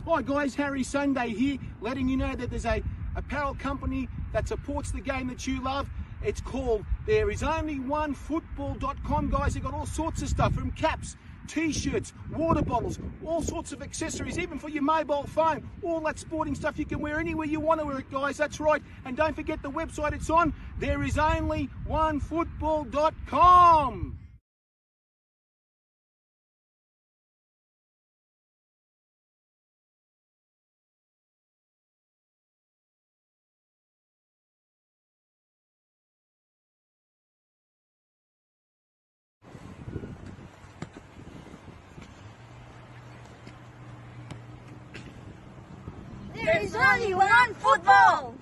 Hi guys, Harry Sunday here, letting you know that there's a apparel company that supports the game that you love. It's called ThereIsOnlyOneFootball.com, guys. They've got all sorts of stuff, from caps, t-shirts, water bottles, all sorts of accessories, even for your mobile phone. All that sporting stuff you can wear anywhere you want to wear it, guys. That's right. And don't forget the website it's on, ThereIsOnlyOneFootball.com. There is only one football!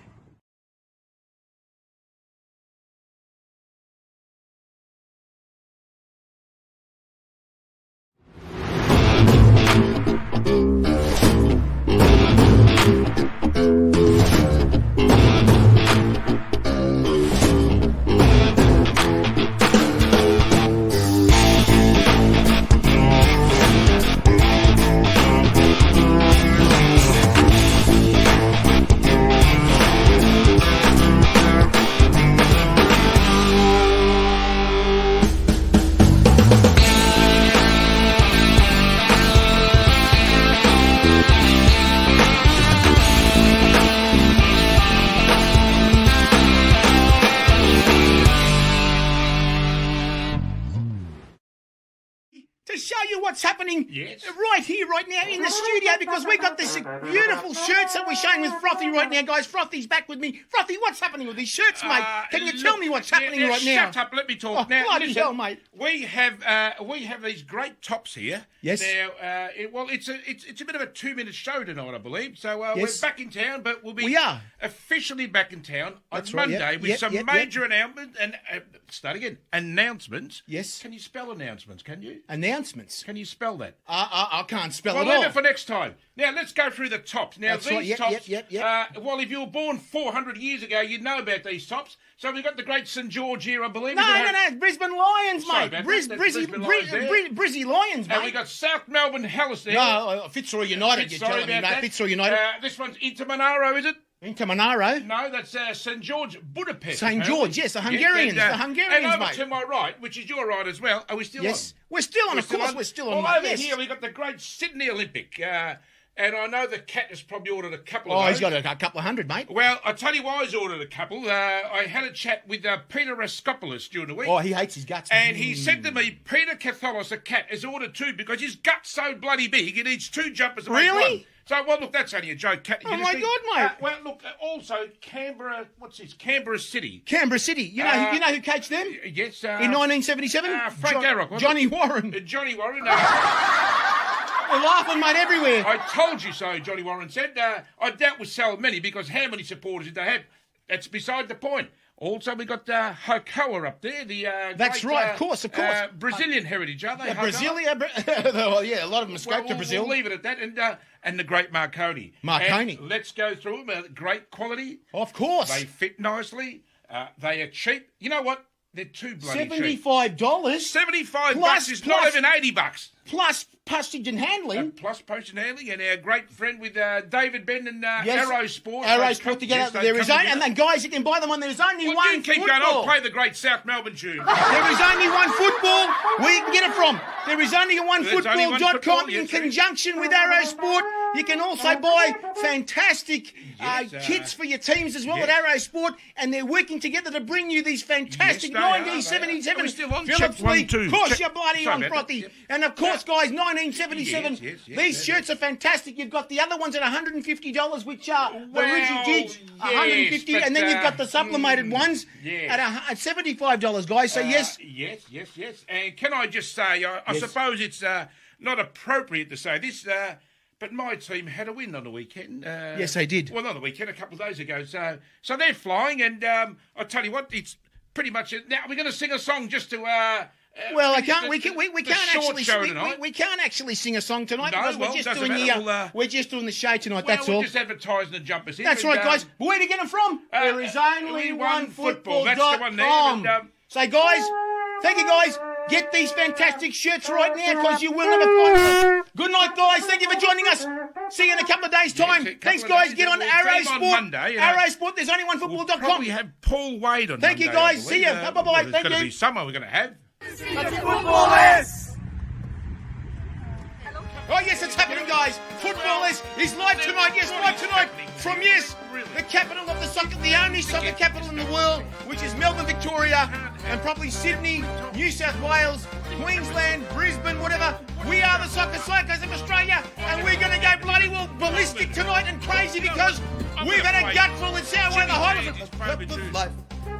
To show you what's happening right here, right now in the studio, because we got this beautiful shirts that we're showing with Frothy right now, guys. Frothy's back with me. Frothy, what's happening with these shirts, mate? Can you tell me what's happening right now? Shut up, let me talk. Oh, Now, bloody listen, hell, mate. We have these great tops here. Yes. Now, it's a bit of a 2-minute show tonight, I believe. So Yes. we're back in town, but we'll be We are. officially back in town on That's right, Monday yep, with yep, some yep, major announcements and start again. Announcements. Yes. Can you spell announcements? Can you? Announcements. Can you spell that? I can't spell Well, it all. leave it for next time. Now, let's go through the tops. Now, That's these right. Yep, tops, yep. well, if you were born 400 years ago, you'd know about these tops. So we've got the great St George here, I believe. No, Brisbane Lions, Sorry mate. about that. That's Brisbane Lions there. Brizzy Lions, mate. And we got South Melbourne Hellas there. No, Fitzroy United, you're Sorry telling me, about mate. that. Fitzroy United. This one's Inter Monaro, is it? Into Monaro. No, that's St George Budapest. St. apparently. George, yes, the Hungarians, Yes, the Hungarians, and over mate. to my right, which is your right as well. Are we still Yes. on? We're still on, of course, on? we're still Well, on, mate. over Yes. here, we've got the great Sydney Olympic. And I know the cat has probably ordered a couple of Oh, those. he's got a couple of hundred, mate. Well, I tell you why he's ordered a couple. I had a chat with Peter Raskopoulos during the week. Oh, he hates his guts. And he said to me, Peter Catholos, a cat, has ordered 2 because his gut's so bloody big, he needs 2 jumpers to make Really? one. So, well, look, that's only a joke. Cat. Oh, my God, mate. Well, look, also, Canberra, what's this? Canberra City. Canberra City. You know who coached them? Yes. In 1977? Frank Garrock, wasn't Johnny it? Warren. Johnny Warren. We're laughing, mate, everywhere. I told you so, Johnny Warren said. I doubt we'll sell many because how many supporters did they have? That's beside the point. Also, we got Hokoa up there. That's great, right, of course. Brazilian heritage, are they? Brasilia. Well, yeah, a lot of them escaped to Brazil. We'll leave it at that. And the great Marconi. Marconi. And let's go through them. Great quality. Of course. They fit nicely. They are cheap. You know what? They're too bloody cheap. $75. $75 is not even $80. Plus postage and handling. Plus postage and handling, and our great friend with David Ben and Yes. Arrow Sport. Arrow They've Sport come- together. yes, they've There is come only, and together. then guys, you can buy them on. There's only Well, one you keep football. going. I'll play the great South Melbourne tune. There is only one football. Where you can get it from? There is only one There's only one football.com football, in yes, sir. conjunction with Arrow Sport. You can also buy fantastic Yes, kits for your teams as well yes. at Arrow Sport, and they're working together to bring you these fantastic Yes, they are, 1977 Are we still on? Phillips Check 1, Lee. 2. Of course, Check- you're bloody Sorry on, about that. Frothy. Yep. And of course, guys, 1977. Yes, These shirts are fantastic. You've got the other ones at $150, which are the Well, rigid jigs, $150, yes, and then but, you've got the sublimated ones yes. at $75, guys. So yes. Yes. And can I just say, I Yes. suppose it's not appropriate to say this, but my team had a win on the weekend. Yes, they did. Well, not the weekend, a couple of days ago. So they're flying, and I tell you what, it's pretty much it. Now we're going to sing a song just to. Well, I finish can't. the- We can't the short actually. show We, tonight. we can't actually sing a song tonight No, because well, we're just doesn't doing matter. we're just doing the show tonight. Well, That's we're all. just advertising the jumpers here. That's and, right, guys. Where to get them from? There is only one football. That's the one there, football.com. and, So, guys, thank you, guys. Get these fantastic shirts right now because you will never find them. Good night, guys. Thank you for joining us. See you in a couple of days' time. Thanks, guys. Get on Arrow Sport. Monday, Arrow Sport. There's only one We'll football.com. probably have Paul Wade on Thank you, Monday, guys. I See believe. you. Bye-bye. There's Thank going to you. be summer we're going to have. Oh, yes, it's happening, guys. Football is live tonight. Yes, live tonight from, yes, the capital of the soccer, the only soccer capital in the world, which is Melbourne, Victoria, and probably Sydney, New South Wales, Queensland, Brisbane, whatever. We are the Soccer Psychos of Australia, and we're going to go bloody well ballistic tonight and crazy because we've had a gutful. It's our way, the height of life.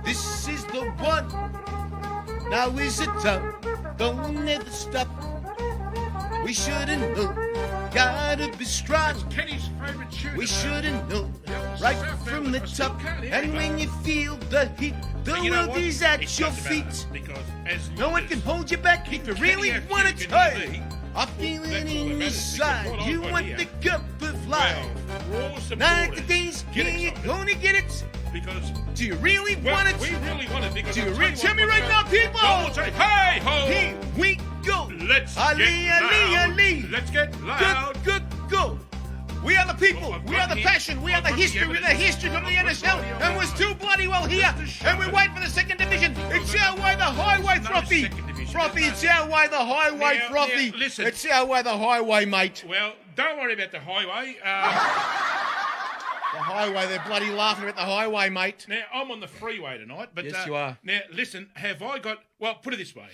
This is the one. Now is it time? Don't ever stop. We shouldn't know. Gotta be strong. Kenny's favourite tune. We shouldn't know. Right from the top. And when you feel the heat, the world is at your feet. No one can hold you back if you really want to try. I feel it in your side. You want the cup of life. Like the days, can you gonna get it? Because do you really want it? We really want it. Because do you really tell me right now, people? Hey ho! Here we go. Let's Ali, get Ali, loud. Ali. Let's get loud. Good, go. We are the people. We are the passion. We are the history. We're the history from the NSL. And we're still bloody well here. And we wait for the second division. It's our way, the highway, Frothy. Frothy, it's our way, the highway, Frothy. Listen. It's our way, the highway, mate. Well, don't worry about the highway. The highway, they're bloody laughing about the highway, mate. Now, I'm on the freeway tonight. But, yes, you are. Now, listen, have I got... Well, put it this way.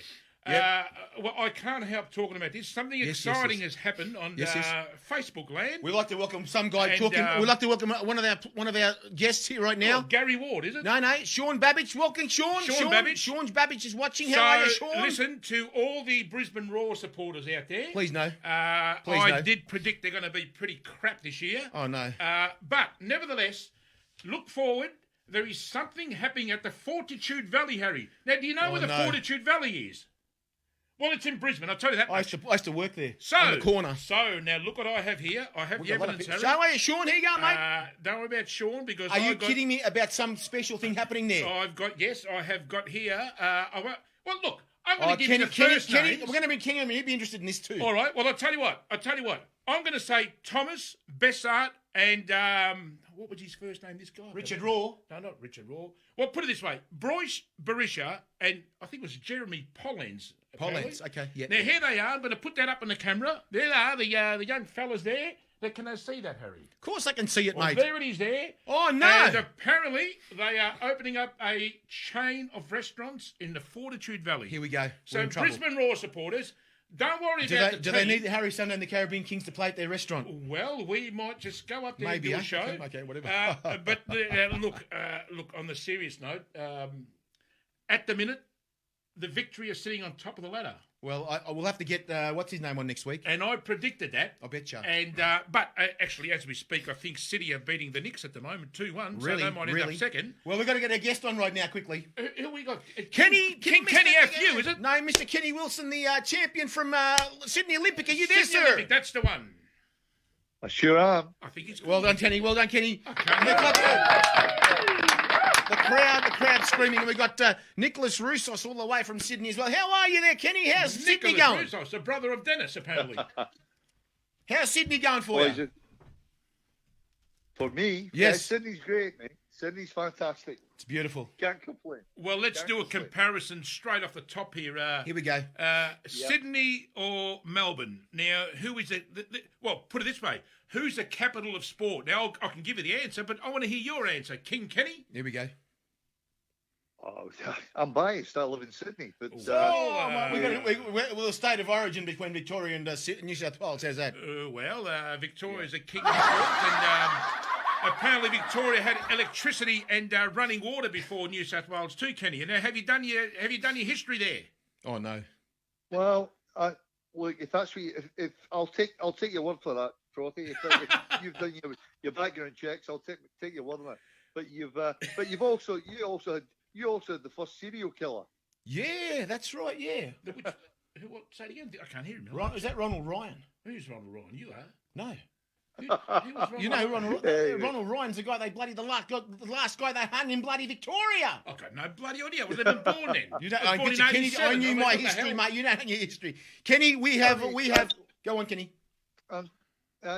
Yep. Well, I can't help talking about this. Something exciting has happened on Facebook land. We'd like to welcome some guy talking. We'd like to welcome one of our guests here right now. Oh, Gary Ward, is it? No, Sean Babbage. Welcome, Sean. Sean Babbage. Sean Babbage is watching. How are you, Sean? Listen to all the Brisbane Roar supporters out there. Please no. I did predict they're going to be pretty crap this year. Oh no. But nevertheless, look forward. There is something happening at the Fortitude Valley, Harry. Now, do you know where the Fortitude Valley is? Well, it's in Brisbane. I'll tell you that. I used to work there. On the corner. So now look what I have here. I have the evidence, Harry. So are you, Sean? Here you go, mate. Don't worry about Sean because are you kidding me about some special thing happening there? I have got here. Well, look. I'm going to give you the first names. We're going to bring Kenny. I mean, he'd be interested in this too. All right. Well, I'll tell you what. I'm going to say Thomas Bessart and what was his first name? This guy. Richard Raw. No, not Richard Raw. Well, put it this way: Bryce Barisha and I think it was Jeremy Pollens. Pollens. Okay. Yeah. Now here they are. I'm going to put that up on the camera. There they are. The young fellas there. Can they see that, Harry? Of course I can see it, mate. There it is there. Oh, no. And apparently they are opening up a chain of restaurants in the Fortitude Valley. Here we go. So Brisbane Roar supporters, don't worry about the Do they need Harry Sunday and the Caribbean Kings to play at their restaurant? Well, we might just go up there and do a show. Okay, whatever. But look, on the serious note, at the minute, the Victory are sitting on top of the ladder. Well, I will have to get, what's his name on next week? And I predicted that. I bet you. And, but actually, as we speak, I think City are beating the Knicks at the moment, 2-1. Really? So they might end up second. Well, we've got to get a guest on right now, quickly. Who we got? Kenny F. You, is it? No, Mr. Kenny Wilson, the champion from Sydney Olympic. Are you there, Sydney sir? Olympic, that's the one. I sure am. I think he's Well done, Kenny. Well done, Kenny. The crowd screaming. And we've got Nicholas Roussos all the way from Sydney as well. How are you there, Kenny? How's Sydney going? Nicholas Roussos, the brother of Dennis, apparently. How's Sydney going for you? For me? Yes. Yeah, Sydney's great, mate. Sydney's fantastic. It's beautiful. Can't complain. Well, let's do a comparison straight off the top here. Here we go. Sydney or Melbourne? Now, who is it? Well, put it this way. Who's the capital of sport? Now, I can give you the answer, but I want to hear your answer. King Kenny? Here we go. Oh, I'm biased. I live in Sydney. But we'll the state of origin between Victoria and New South Wales. How's that? Victoria's a king of sport, and apparently Victoria had electricity and running water before New South Wales too, Kenny. And have you done your history there? Oh no. Well, look, if that's what if I'll take your word for that, Frothy. If you've done your background checks, I'll take your word on it. But you also had the first serial killer. Yeah, that's right. Yeah. What? Say it again. I can't hear him. Right? Is that Ronald Ryan? Who's Ronald Ryan? You are. No. You know, Ronald Ryan's the guy they bloody the last guy they hung in bloody Victoria. I got no bloody idea. I was never born then. You don't, I was born in Kenny, 87. I knew my what the history, hell? mate. You don't know your history. Kenny, we have. Go on, Kenny.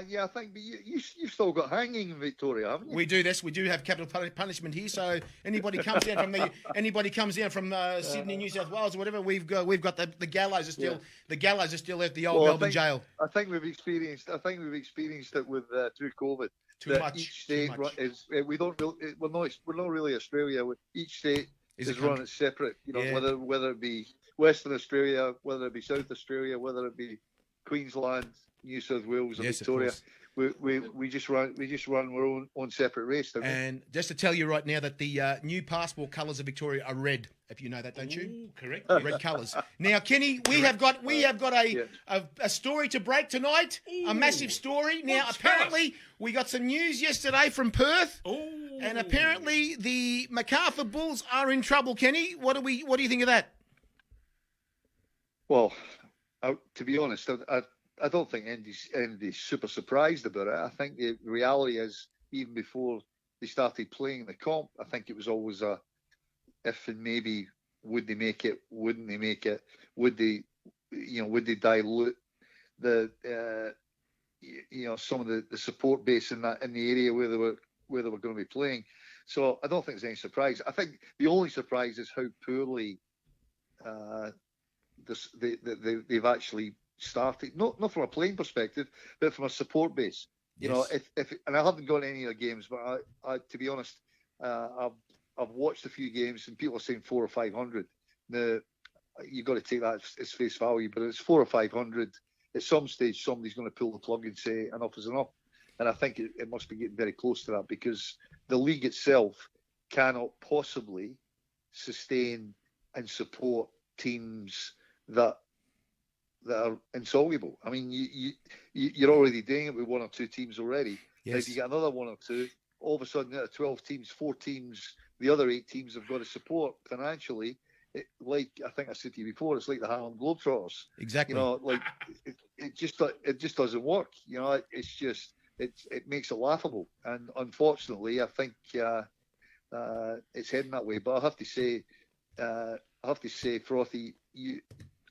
Yeah, I think you've still got hanging in Victoria, haven't you? We do this. We do have capital punishment here. So anybody comes down from Sydney, New South Wales, or whatever, we've got the gallows are still the gallows are still at the old Melbourne jail. I think we've experienced it with through COVID. Too much. Each state is we're not really Australia. Each state is run separate. You know, whether it be Western Australia, whether it be South Australia, whether it be Queensland, New South Wales, or Victoria. We just run our own separate race. And just to tell you right now that the new passport colours of Victoria are red. If you know that, don't you? Ooh, correct. Red colours. Now, Kenny, we have got a story to break tonight. Ooh. A massive story. Now, apparently, we got some news yesterday from Perth. Ooh. And apparently, the Macarthur Bulls are in trouble. Kenny, what do you think of that? Well, to be honest, I don't think Andy's super surprised about it. I think the reality is, even before they started playing the comp, I think it was always a if and maybe. Would they make it? Wouldn't they make it? Would they dilute the some of the support base in the area where they were going to be playing? So I don't think there's any surprise. I think the only surprise is how poorly they've actually started. Not from a playing perspective, but from a support base. You know, if and I haven't gone to any of the games, but I to be honest, I've watched a few games and people are saying 400 or 500. Now, you've got to take that as face value, but it's 400 or 500. At some stage, somebody's going to pull the plug and say enough is enough. And I think it must be getting very close to that, because the league itself cannot possibly sustain and support teams that are insoluble. I mean, you're already doing it with one or two teams already. Yes. If you get another one or two, all of a sudden out of 12 teams, 4 teams, the other 8 teams have got to support financially. Like I think I said to you before, it's like the Harlem Globetrotters. Exactly. You know, like it just doesn't work. You know, it makes it laughable, and unfortunately, I think it's heading that way. But I have to say, Frothy,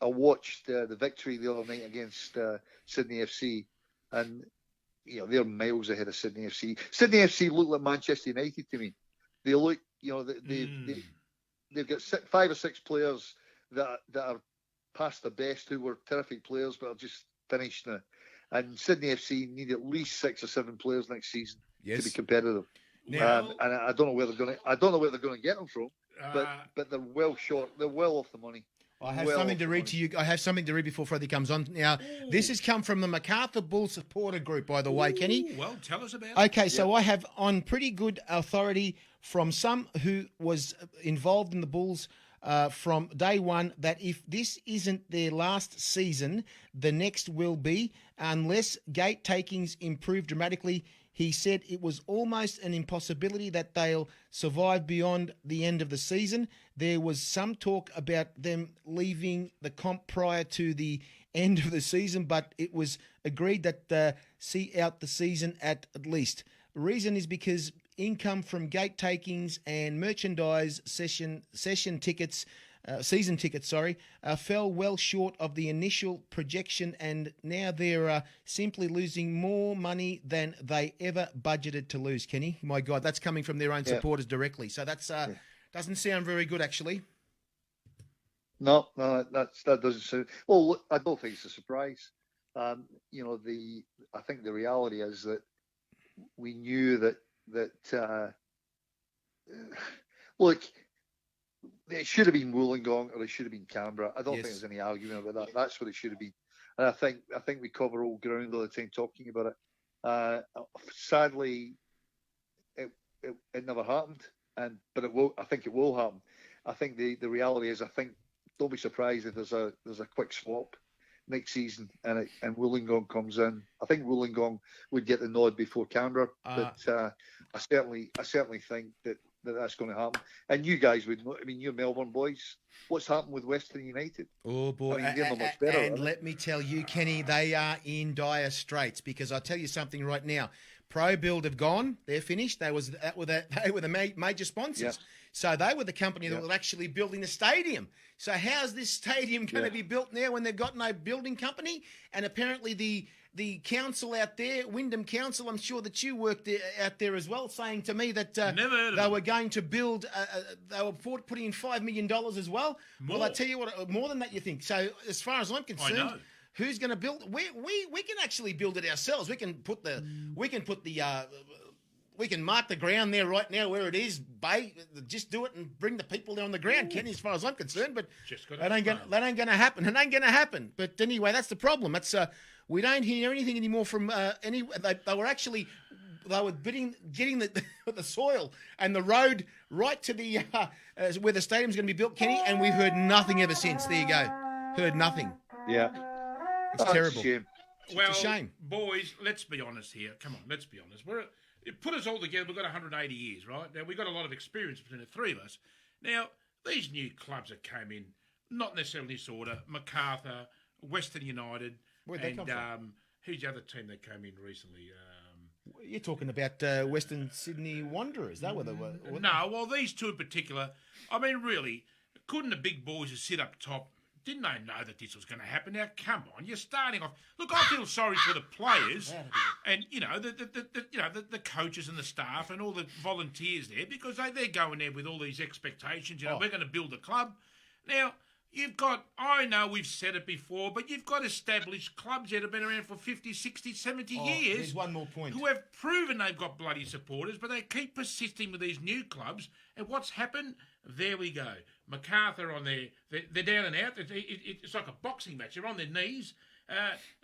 I watched the victory the other night against Sydney FC, and they're miles ahead of Sydney FC. Sydney FC look like Manchester United to me. They look, they've got 5 or 6 players that are past the best, who were terrific players but are just finished now. And Sydney FC need at least 6 or 7 players next season to be competitive. Now, and I don't know where they're going to get them from, but they're well short. They're well off the money. I have something to read to you. I have something to read before Freddie comes on. Now, this has come from the Macarthur Bull supporter group, by the way, Kenny. Well, tell us about it. Okay, so I have on pretty good authority from some who was involved in the Bulls from day one that if this isn't their last season, the next will be, unless gate takings improve dramatically. He said it was almost an impossibility that they'll survive beyond the end of the season. There was some talk about them leaving the comp prior to the end of the season, but it was agreed that see out the season at least. The reason is because income from gate takings and merchandise season tickets fell well short of the initial projection, and now they're simply losing more money than they ever budgeted to lose, Kenny. My God, that's coming from their own supporters directly. So that's doesn't sound very good, actually. No, that doesn't sound... Well, look, I don't think it's a surprise. I think the reality is that we knew that look, it should have been Wollongong or it should have been Canberra. I don't think there's any argument about that. That's what it should have been. And I think we cover all ground all the time talking about it. Sadly, it never happened, but it will. I think it will happen. I think the reality is, don't be surprised if there's a quick swap next season and Wollongong comes in. I think Wollongong would get the nod before Canberra, but I certainly think that that's going to happen. And you guys would know. I mean, you're Melbourne boys. What's happened with Western United? Oh boy, I mean, they're not much better. and let me tell you, Kenny, they are in dire straits because I'll tell you something right now. Pro Build have gone; they're finished. They were the major sponsors, Yeah. so they were the company that Yeah. was actually building the stadium. So how's this stadium going to be built now when they've got no building company? And apparently the council out there, Wyndham Council, I'm sure that you worked out there as well, saying to me that Never heard of they them. were going to build, they were putting in $5 million as well. Well, I More. tell you what, more than that you think. So as far as I'm concerned, know. who's going to build? We can actually build it ourselves. We can put the we can mark the ground there right now where it is. Just do it and bring the people there on the ground, Kenny. As far as I'm concerned, but Just got that ain't going to happen. It ain't going to happen. But anyway, that's the problem. It's we don't hear anything anymore from any. They were actually. They were getting the soil and the road right to the where the stadium's going to be built, Kenny, and we've heard nothing ever since. There you go, heard nothing. Yeah, It's that's terrible. a shame. Well, a shame. boys, let's be honest here. Come on, let's be honest. Put us all together. We've got 180 years, right? Now, we've got a lot of experience between the three of us. Now, these new clubs that came in, not necessarily in this order, MacArthur, Western United, Where'd they and come from? who's the other team that came in recently? You're talking about Western Sydney Wanderers. That were the No, well, these two in particular, I mean, really, couldn't the big boys just sit up top? Didn't they know that this was going to happen? Now, come on, you're starting off. Look, I feel sorry for the players and the coaches and the staff and all the volunteers there because they're going there with all these expectations. We're going to build a club. Now, I know we've said it before, but you've got established clubs that have been around for 50, 60, 70 years. There's one more point. Who have proven they've got bloody supporters, but they keep persisting with these new clubs. And what's happened? There we go. MacArthur on there. They're down and out. It's like a boxing match. They're on their knees.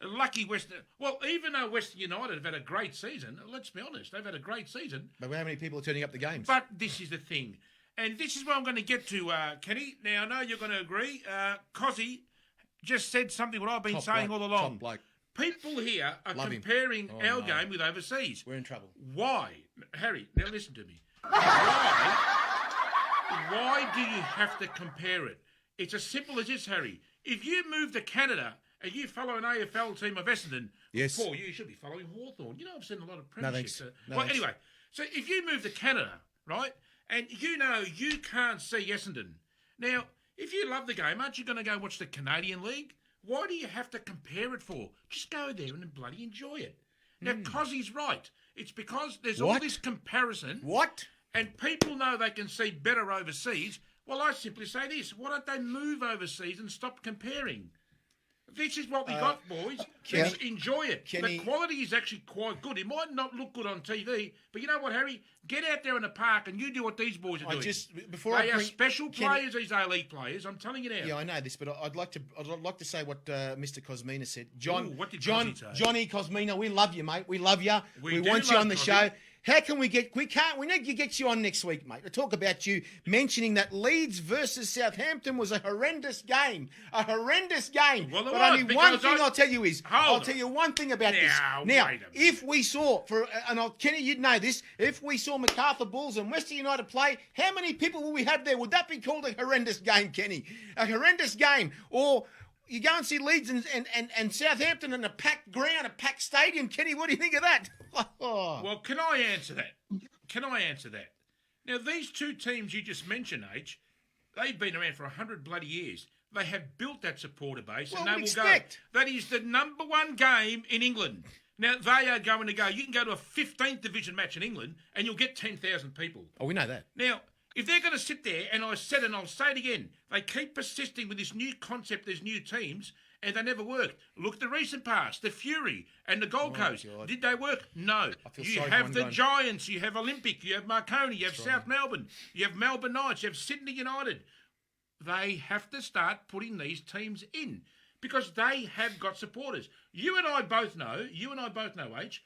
Lucky Western. Well, even though Western United have had a great season, let's be honest, they've had a great season. But how many people are turning up the games? But this is the thing. And this is where I'm going to get to, Kenny. Now, I know you're going to agree. Cozzy just said something what I've been saying all along. Top bloke. People here are Love him. comparing our game with overseas. We're in trouble. Why? Harry, now listen to me. Why do you have to compare it? It's as simple as this, Harry. If you move to Canada and you follow an AFL team of Essendon, Yes. Paul, you should be following Hawthorn. You know, I've seen a lot of No, premierships. thanks. No, Well, thanks. anyway, so if you move to Canada, right, and you know you can't see Essendon. Now, if you love the game, aren't you going to go watch the Canadian League? Why do you have to compare it for? Just go there and bloody enjoy it. Now, Cozzy's right. It's because there's all What? this comparison. What? And people know they can see better overseas. Well, I simply say this. Why don't they move overseas and stop comparing? This is what we got, boys. Kenny- Just enjoy it. Kenny- The quality is actually quite good. It might not look good on TV, but you know what, Harry? Get out there in the park and you do what these boys are doing. They are special players, these A-League players. I'm telling you now. Yeah, I know this, but I'd like to say what Mr. Cosmina said. Ooh, what did Cosy say? Johnny Cosmina, we love you, mate. We love you. We do want you love on the Cosy. show. How can we need to get you on next week, mate, to talk about you mentioning that Leeds versus Southampton was a horrendous game. A horrendous game. Well, it but was, only one because thing I'll tell you is, Hold I'll on. tell you one thing about Now, this. Now, wait a minute. if we saw, Kenny, you'd know this, if we saw MacArthur Bulls and Western United play, how many people will we have there? Would that be called a horrendous game, Kenny? A horrendous game. Or you go and see Leeds and Southampton in a packed ground, a packed stadium. Kenny, what do you think of that? Well, can I answer that? Now, these two teams you just mentioned, H, they've been around for 100 bloody years. They have built that supporter base, Well, and they we'd will expect. go. That is the number one game in England. Now, they are going to go. You can go to a 15th division match in England, and you'll get 10,000 people. Oh, we know that. Now, if they're going to sit there, and I said and I'll say it again, they keep persisting with this new concept, these new teams, and they never worked. Look at the recent past, the Fury and the Gold Coast. God. Did they work? No. feel You sorry for have one the guy. Giants, you have Olympic, you have Marconi, you have South Melbourne, you have Melbourne Knights, you have Sydney United. They have to start putting these teams in because they have got supporters. You and I both know, H,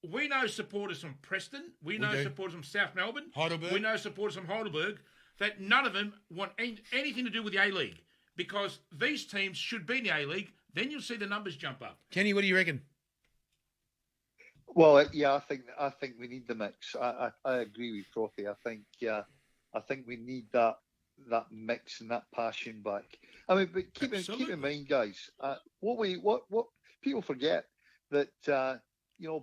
we know supporters from Preston. We know do. supporters from South Melbourne. Heidelberg. We know supporters from Heidelberg that none of them want anything to do with the A-League because these teams should be in the A-League. Then you'll see the numbers jump up. Kenny, what do you reckon? Well, yeah, I think we need the mix. I agree with Frothy. I think we need that mix and that passion back. I mean, but keep in mind, guys, what people forget that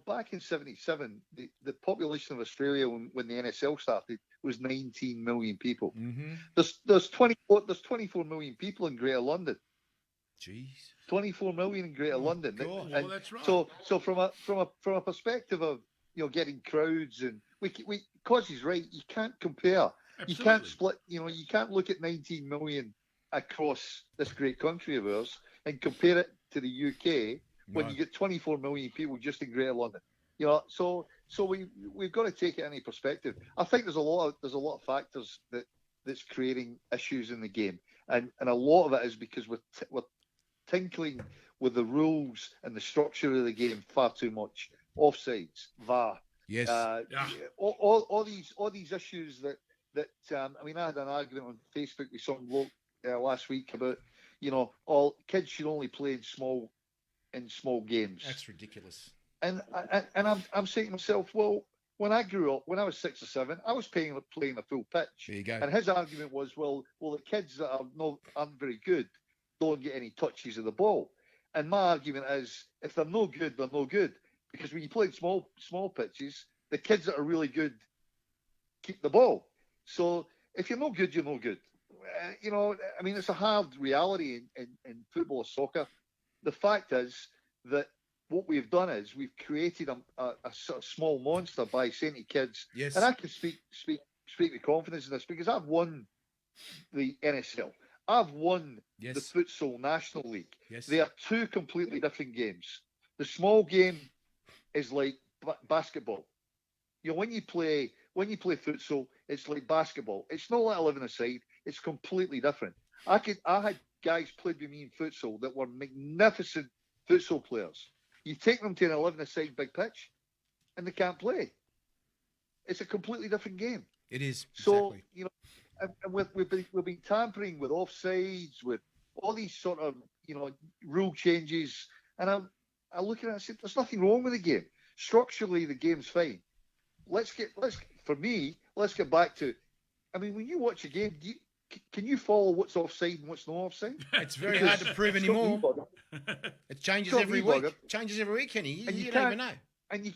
back in '77, the population of Australia when the NSL started was 19 million people. Mm-hmm. There's 24 million people in Greater London. Jeez. 24 million in Greater London. God. And Well, that's right. So from a perspective of getting crowds, and cause he's right, you can't compare. Absolutely. You can't split. You can't look at 19 million across this great country of ours and compare it to the UK when you get 24 million people just in Greater London. So we've got to take it in any perspective. I think there's a lot of factors that's creating issues in the game, and a lot of it is because we're tinkling with the rules and the structure of the game far too much. Offsides, VAR, Yes. all these issues that I mean, I had an argument on Facebook with some bloke last week about all kids should only play in small games. That's ridiculous. And I'm saying to myself, well, when I grew up, when I was 6 or 7, I was playing a full pitch. There you go. And his argument was, well, the kids that aren't very good don't get any touches of the ball. And my argument is, if they're no good, they're no good. Because when you play small pitches, the kids that are really good keep the ball. So if you're no good, you're no good. I mean, it's a hard reality in football or soccer. The fact is that what we've done is we've created a sort of small monster by saying to kids, Yes. and I can speak with confidence in this because I've won the NSL. I've won Yes. the Futsal National League. Yes. They are two completely different games. The small game is like basketball. When you play futsal, it's like basketball. It's not like 11-a-side. It's completely different. I had guys played with me in futsal that were magnificent futsal players. You take them to an 11-a-side big pitch, and they can't play. It's a completely different game. It is. So Exactly. and we've been tampering with offsides, with all these sort of rule changes, and I look at it and I say, there's nothing wrong with the game. Structurally, the game's fine. Let's get back to. I mean, when you watch a game, can you follow what's offside and what's not offside? It's very hard to prove anymore. It changes Got every me week. buggered. Changes every week, Kenny. And You you don't even can't- know.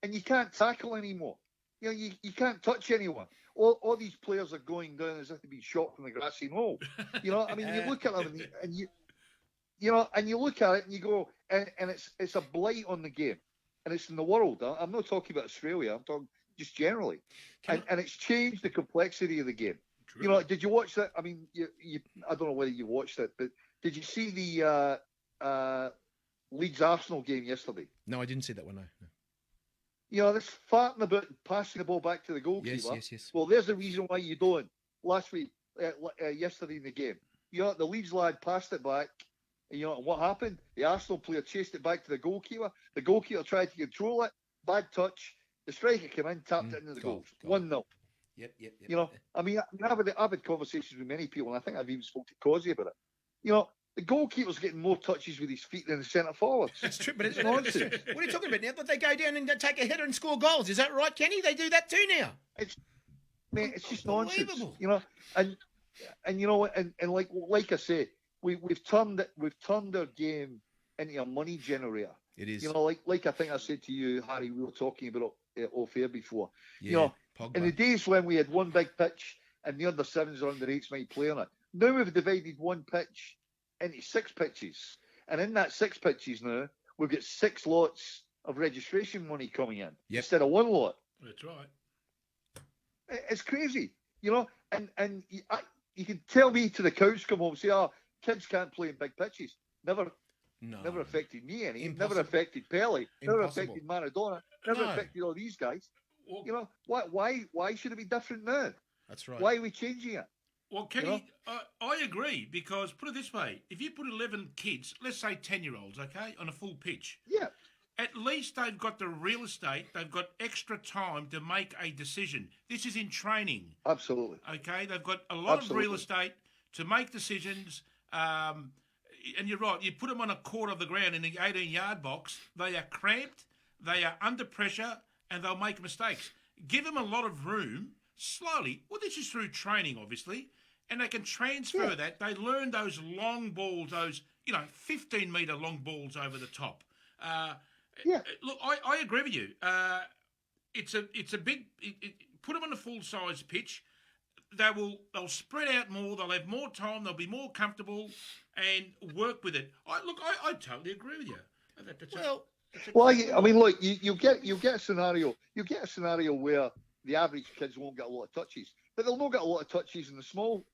And you can't tackle anymore. You can't touch anyone. All these players are going down as if they've been shot from the grassy knoll. I mean, you look at them and you look at it and you go, and it's a blight on the game, and it's in the world. I'm not talking about Australia. I'm talking just generally, and it's changed the complexity of the game. True. Did you watch that? I mean, I don't know whether you watched it, but did you see the Leeds Arsenal game yesterday? No, I didn't see that one. No. This farting about passing the ball back to the goalkeeper. Yes. Well, there's the reason why you don't. Last week, yesterday in the game, the Leeds lad passed it back. And, what happened? The Arsenal player chased it back to the goalkeeper. The goalkeeper tried to control it. Bad touch. The striker came in, tapped it into the goal. 1-0. Yep. I mean, I've had conversations with many people, and I think I've even spoke to Causey about it. The goalkeeper's getting more touches with his feet than the centre forwards. It's true, but it's nonsense. What are you talking about now? That they go down and take a header and score goals? Is that right, Kenny? They do that too now. It's just nonsense. Unbelievable. And like I say, we've turned our game into a money generator. It is. Like I think I said to you, Harry, we were talking about off air before. Yeah, in the days when we had one big pitch and the under 7s or under 8s might play on it, now we've divided one pitch into 6 pitches, and in that 6 pitches now we've got 6 lots of registration money coming in instead of 1 lot. That's right. It's crazy, and you can tell me to the cows come home and say, kids can't play in big pitches. Never affected me any. Impossible. Never affected Pele. Never Impossible. affected Maradona. Never No. affected all these guys. Well, Why should it be different now? That's right. Why are we changing it? Well, Kenny, I agree, because put it this way, if you put 11 kids, let's say 10-year-olds, okay, on a full pitch, Yeah. at least they've got the real estate, they've got extra time to make a decision. This is in training, Absolutely. okay? They've got a lot Absolutely. of real estate to make decisions, and you're right, you put them on a quarter of the ground in the 18-yard box, they are cramped, They are under pressure and they'll make mistakes. Give them a lot of room, slowly. Well, this is through training, obviously, and they can transfer that. They learn those long balls, those 15-metre long balls over the top. Look, I agree with you. It's a big. Put them on a full-size pitch. They'll spread out more. They'll have more time. They'll be more comfortable and work with it. I totally agree with you. I mean, look, you get a scenario. You get a scenario where the average kids won't get a lot of touches, but they'll not get a lot of touches in the small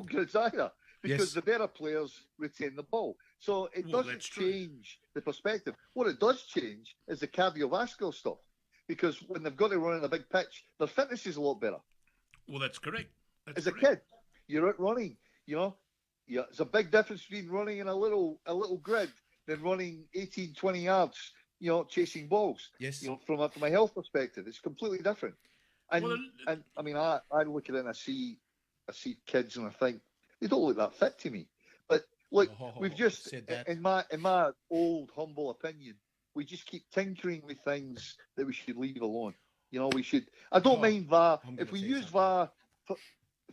grids either, because the better players retain the ball. So it doesn't change the perspective. What it does change is the cardiovascular stuff, because when they've got to run in a big pitch, their fitness is a lot better. Well, that's correct. As a kid, you're out running. There's a big difference between running in a little grid than running 18, 20 yards. Chasing balls. Yes. From a health perspective, it's completely different. And I mean, I look at it and I see kids and I think they don't look that fit to me. But look, we've just, in my old humble opinion, we just keep tinkering with things that we should leave alone. We should. I don't mind VAR. If we use VAR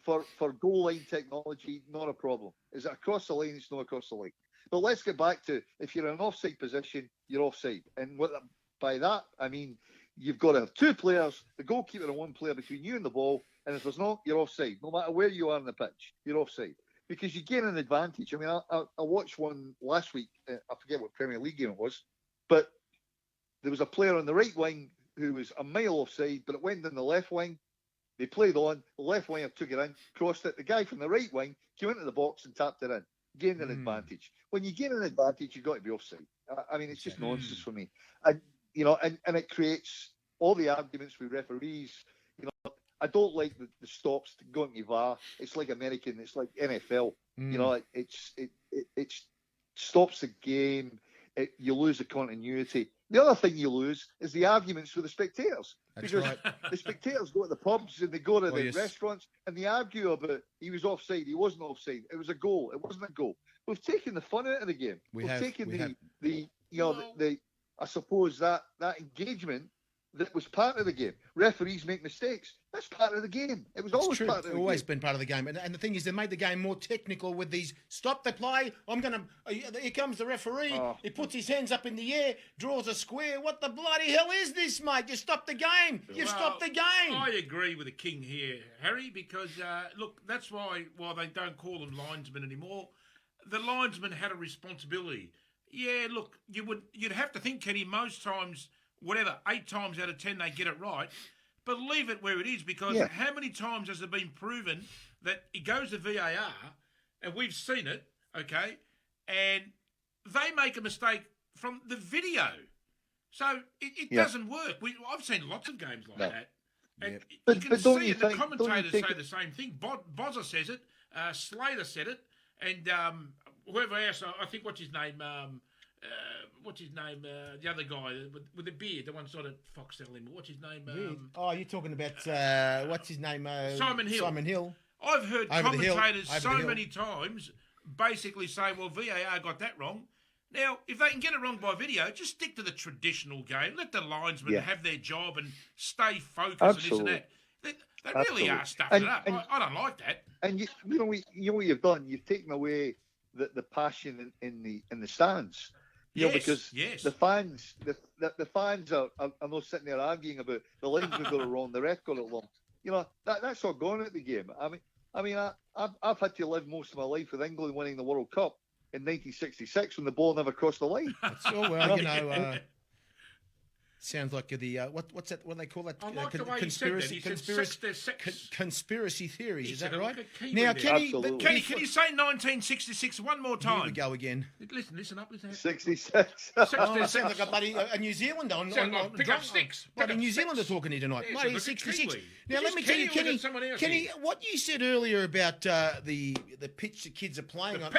for goal line technology, not a problem. Is it across the line? It's not across the line. But let's get back to, if you're in an offside position, you're offside. And by that, I mean, you've got to have two players, the goalkeeper and one player between you and the ball. And if there's not, you're offside. No matter where you are on the pitch, you're offside. Because you gain an advantage. I mean, I watched one last week. I forget what Premier League game it was. But there was a player on the right wing who was a mile offside, but it went in the left wing. They played on. The left winger took it in, crossed it. The guy from the right wing came into the box and tapped it in. Gained an advantage. When you gain an advantage, you've got to be offside. I mean, it's just nonsense for me. And and it creates all the arguments with referees. I don't like the stops going to VAR. It's like American. It's like NFL. It stops the game. You lose the continuity. The other thing you lose is the arguments with the spectators. That's because right. The spectators go to the pubs and they go to the restaurants and they argue about he was offside, he wasn't offside, it was a goal, it wasn't a goal. We've taken the fun out of the game. We've taken I suppose that engagement that was part of the game. Referees make mistakes. That's part of the game. It was always part of the game. Always been part of the game. And the thing is, they made the game more technical with these. Stop the play. Here comes the referee. He puts his hands up in the air, draws a square. What the bloody hell is this, mate? You stopped the game. You've stopped the game. I agree with the king here, Harry, because, look, that's why they don't call them linesmen anymore. The linesman had a responsibility. Yeah, look, you'd have to think, Kenny, most times, 8 times out of 10 they get it right, but leave it where it is, because how many times has it been proven that it goes to VAR, and we've seen it, okay, and they make a mistake from the video. So it doesn't work. I've seen lots of games like that. And you can see it, the commentators say the same thing. Bozza says it, Slater said it, and whoever else, I think, what's his name, the other guy with the beard, the one sort of Foxtel anymore. What's his name? You're talking about, what's his name? Simon Hill. Simon Hill. I've heard commentators so many times basically say, well, VAR got that wrong. Now, if they can get it wrong by video, just stick to the traditional game. Let the linesmen have their job and stay focused. Absolutely. And this and that. They really are stuffing it up. I don't like that. And you know what you've done? You've taken away the passion in the stands. Because the fans, the fans are not sitting there arguing about the linesman got it wrong, the ref got it wrong. That's all gone at the game. I mean, I've had to live most of my life with England winning the World Cup in 1966 when the ball never crossed the line. So well, sounds like the what's that? What do they call that? I like the way conspiracy theories. Is that right? Now, Kenny, can you say 1966 one more time? Here we go again. Listen up. 66. Sounds like a buddy, a New Zealander on pick up sticks. Bloody New Zealander talking here tonight. Yeah, Bloody 66. Now let me tell you, Kenny, Kenny, what you said earlier about the pitch the kids are playing on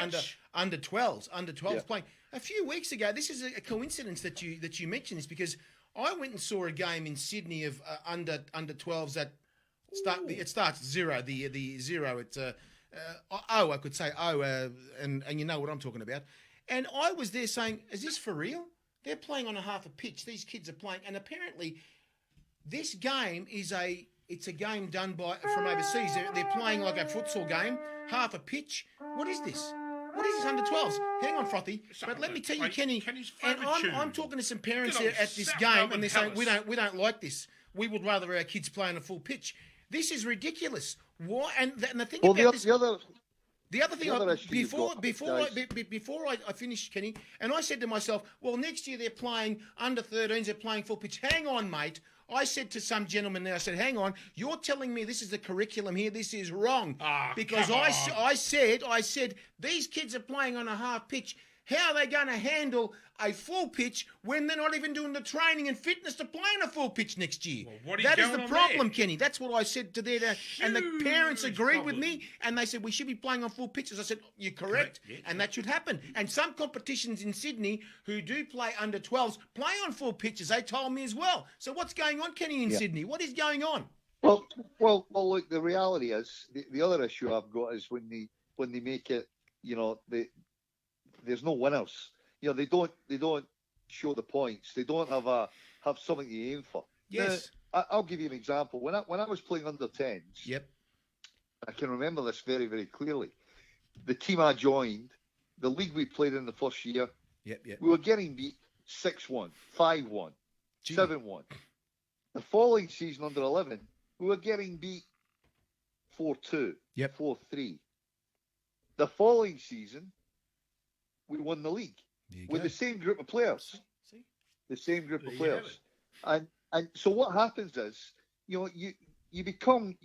under 12s playing. A few weeks ago, this is a coincidence that you mentioned this, because I went and saw a game in Sydney of under 12s that it starts 0. The 0. It's I could say and you know what I'm talking about. And I was there saying, is this for real? They're playing on a half a pitch. These kids are playing, and apparently, this game is it's a game done from overseas. They're playing like a futsal game, half a pitch. What is this? What is this under 12s? Hang on, Frothy. But let me tell you, Kenny, and I'm talking to some parents at this game, and they're saying we don't like this. We would rather our kids play on a full pitch. This is ridiculous. Why? And the thing about this. The other thing, before I finished, Kenny, and I said to myself, well, next year they're playing under 13s, they're playing full pitch. Hang on, mate. I said to some gentleman there, I said, hang on, you're telling me this is the curriculum here. This is wrong. Because I said, these kids are playing on a half pitch. How are they going to handle a full pitch when they're not even doing the training and fitness to play on a full pitch next year? Well, that is the problem, Kenny. That's what I said to their and the parents agreed with me, and they said we should be playing on full pitches. I said, you're correct, yes, and that should happen. And some competitions in Sydney who do play under 12s play on full pitches. They told me as well. So what's going on, Kenny, in Sydney? What is going on? Well, look, the reality is the other issue I've got is when they make it, there's no winners. They don't show the points. They don't have something to aim for. Yes. Now, I'll give you an example. When I was playing under 10s, yep, I can remember this very, very clearly. The team I joined, the league we played in the first year, yep, we were getting beat 6-1, 5-1, 7-1. The following season under 11, we were getting beat 4-2, yep, 4-3. The following season, we won the league with the same group of players. See? The same group of players. And so what happens is, you become,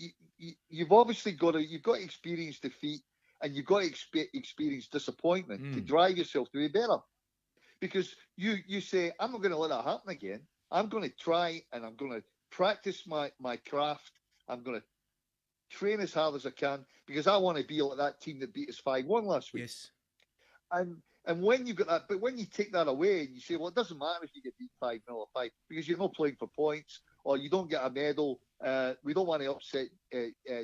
you've obviously you've got to experience defeat, and you've got to experience disappointment to drive yourself to be better. Because you say, I'm not going to let that happen again. I'm going to try, and I'm going to practice my craft. I'm going to train as hard as I can, because I want to be like that team that beat us 5-1 last week. Yes. And when you've got that, but when you take that away and you say, well, it doesn't matter if you get beat 5-0 or 5, because you're not playing for points, or you don't get a medal. We don't want to upset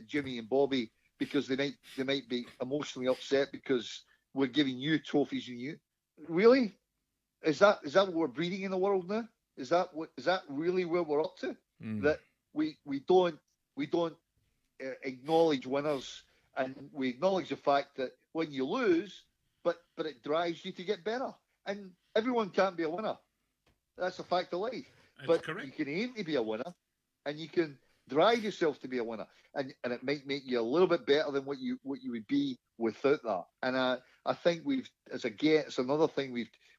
Jimmy and Bobby, because they might be emotionally upset because we're giving you trophies, and you really is that what we're breeding in the world now? Is that really where we're up to? That we don't acknowledge winners, and we acknowledge the fact that when you lose, but it drives you to get better. And everyone can't be a winner. That's a fact of life. That's correct. You can aim to be a winner, and you can drive yourself to be a winner, and it might make you a little bit better than what you would be without that. And I think it's another thing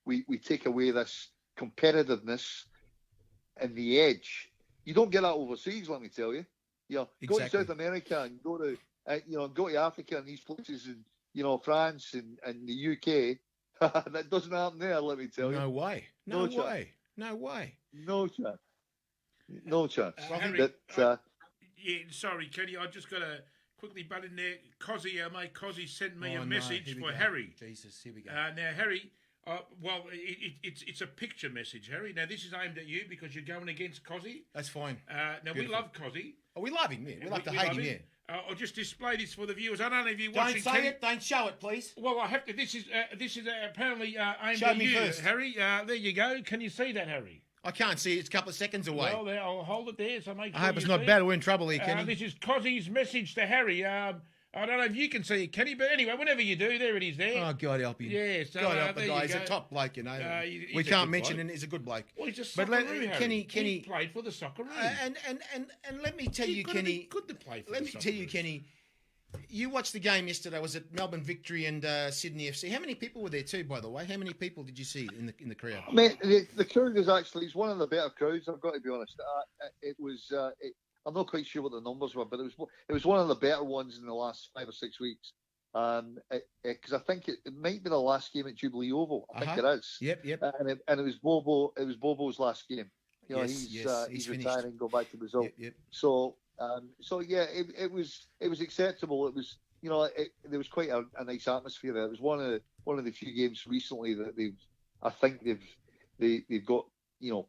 we take away this competitiveness and the edge. You don't get that overseas, let me tell you. Exactly. Go to South America and go to Africa and these places, and France and the UK. That doesn't happen there, let me tell you. No way. No way. No chance. No chance. Harry, sorry, Kenny, I just got to quickly butt in there. Cozzy, our mate Cozzy sent me a message for Harry. Jesus, here we go. Now, Harry, it's a picture message, Harry. Now, this is aimed at you because you're going against Cozzy. That's fine. Now, we love Cozzy. Oh, we love him, yeah. We love to hate him, yeah. I'll just display this for the viewers. I don't know if you're watching. Don't say it. Don't show it, please. Well, I have to. This is apparently aimed show at me you, first. Harry. There you go. Can you see that, Harry? I can't see it. It's a couple of seconds away. Well, there, I'll hold it there. So make sure I hope it's not see bad. We're in trouble here, Kenny. This is Cozzy's message to Harry. I don't know if you can see it, Kenny, but anyway, whenever you do, there it is there. Oh, God help him. Yeah, so, God help the there guy. you He's go. a top bloke, you know. He's we a can't good mention bloke. him. He's a good bloke. Well, he's just but Kenny, Kenny, he played for the Socceroo. And let me tell you, Kenny. Good to play for let the me tell you, Socceroos. Kenny. You watched the game yesterday. Was it Melbourne Victory and Sydney FC? How many people were there too, by the way? How many people did you see in the crowd? Mate, the crowd is actually, it's one of the better crowds, I've got to be honest. It was I'm not quite sure what the numbers were, but it was one of the better ones in the last 5 or 6 weeks. Because I think it might be the last game at Jubilee Oval. I think it is. Yep. And it was Bobo. It was Bobo's last game. Yes, he's finished. retiring, go back to Brazil. Yep. So yeah, it was acceptable. It was there was quite a nice atmosphere there. It was one of the few games recently that they've got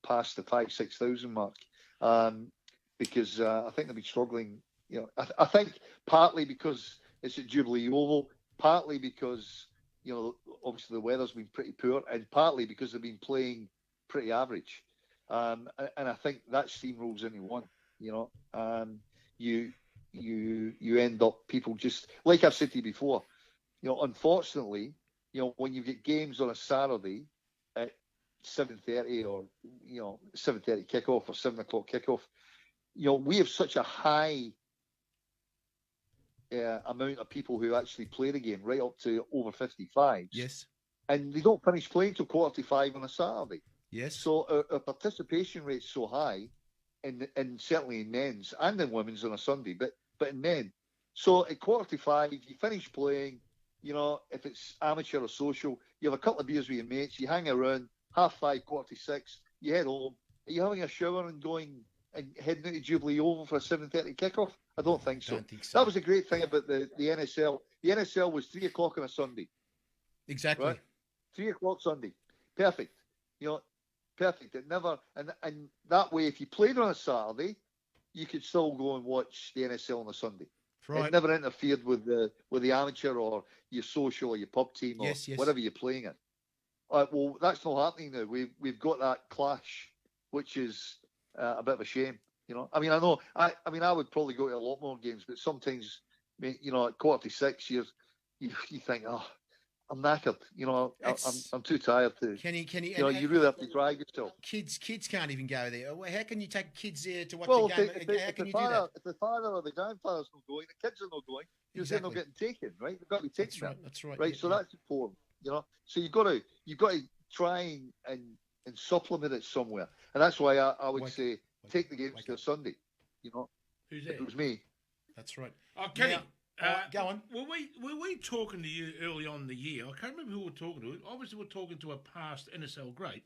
past the 5,000-6,000 mark, because I think they've been struggling. I think partly because it's at Jubilee Oval, partly because obviously the weather's been pretty poor, and partly because they've been playing pretty average. And I think that steamrolls into one. You end up people just like I've said to you before. Unfortunately, when you get games on a Saturday at 7:30 or 7:30 kickoff or 7 o'clock kickoff, we have such a high amount of people who actually play the game, right up to over 55s. Yes. And they don't finish playing till 4:45 on a Saturday. Yes. So our participation rate's so high, and certainly in men's and in women's on a Sunday, but in men. So at 4:45, you finish playing. If it's amateur or social, you have a couple of beers with your mates, you hang around, 5:30, 4:46, you head home. Are you having a shower and going and heading out to Jubilee Oval for a 7:30 kickoff? I don't think so. That was a great thing about the NSL. The NSL was 3 o'clock on a Sunday. Exactly. Right? 3 o'clock Sunday. Perfect. Perfect. It never and that way, if you played on a Saturday, you could still go and watch the NSL on a Sunday. Right. It never interfered with the amateur or your social or your pub team or whatever you're playing in. Well, that's not happening now. We've got that clash, which is a bit of a shame. I mean, I know. I would probably go to a lot more games, but sometimes, at 4:46, you think, oh, I'm knackered. I'm too tired to. Kenny, you really have to drag yourself. Kids can't even go there. How can you take kids there to watch a game? How can you do that? If the father or the grandfather's not going, the kids are not going. You're saying they're getting taken, right? They've got to be taken. That's right. Right. So that's important. So you've got to try and supplement it somewhere, and that's why I would say take the games to a Sunday. Who's that? It was me. That's right. Oh, Kenny. Go on. Were we talking to you early on in the year? I can't remember who we were talking to. Obviously, we're talking to a past NSL great,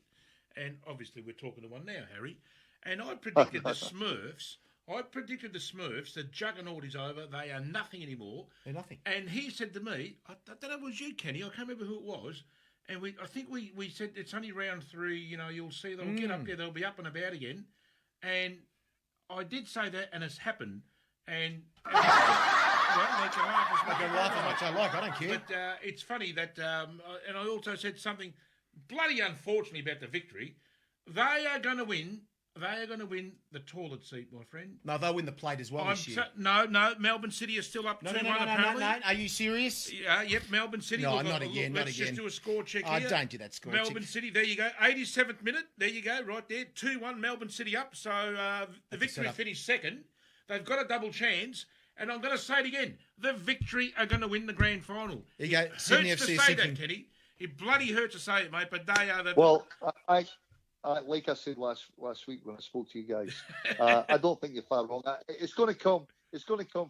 and obviously we're talking to one now, Harry. And I predicted the Smurfs. The juggernaut is over. They are nothing anymore. They're nothing. And he said to me, I don't know if it was you, Kenny. I can't remember who it was. And I think we said it's only round 3. You'll see they'll get up there. They'll be up and about again. And I did say that, and it's happened. And make you laugh as much as I like. I don't care. But it's funny that, and I also said something bloody unfortunately about the Victory. They are going to win. They are going to win the toilet seat, my friend. No, they'll win the plate as well this year. No, Melbourne City is still up 2-1 apparently. No. Are you serious? Yep, Melbourne City. No, not again. Let's just do a score check here. Don't do that score Melbourne City, there you go. 87th minute, there you go, right there. 2-1, Melbourne City up. So the Victory finished second. They've got a double chance. And I'm going to say it again. The Victory are going to win the grand final. There you go. Sydney hurts FC to say that, Kenny. It bloody hurts to say it, mate, but they are the... Well, I like I said last week when I spoke to you guys, I don't think you're far wrong. It's going to come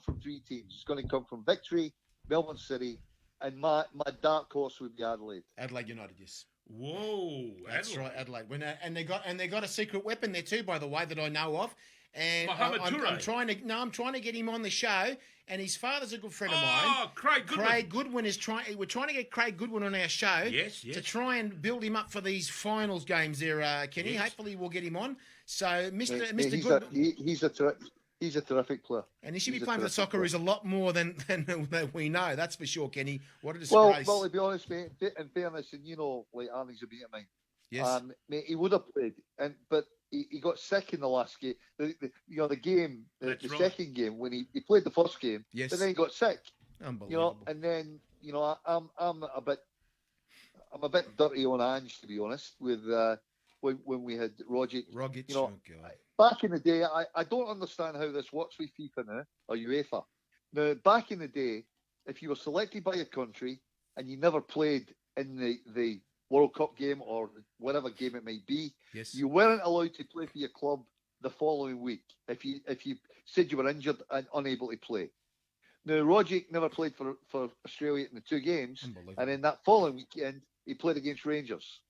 from 3 teams. It's going to come from Victory, Melbourne City, and my dark horse would be Adelaide. Adelaide United, yes. Whoa, that's right, Adelaide. And they got a secret weapon there too, by the way, that I know of. And I'm trying to get him on the show. And his father's a good friend of mine. Oh, Craig Goodwin. Craig Goodwin is we're trying to get Craig Goodwin on our show. Yes. To try and build him up for these finals games there, Kenny. Yes. Hopefully we'll get him on. So, Mr. Goodwin. He's a terrific player. And he should be playing for the Socceroos a lot more than we know. That's for sure, Kenny. What a disgrace. Well, to be honest, mate, in fairness, and like Arnie's a mate of mine. Yes. Mate, he would have played, but he got sick in the last game. The game, the second game when he played the first game, yes. But then he got sick. Unbelievable. And then I'm a bit dirty on Ange, to be honest, with when we had Rogic. Oh, back in the day, I don't understand how this works with FIFA now or UEFA. Now, back in the day, if you were selected by your country and you never played in the World Cup game or whatever game it might be, yes. You weren't allowed to play for your club the following week if you said you were injured and unable to play. Now, Rogic never played for Australia in the 2 games, and in that following weekend, he played against Rangers.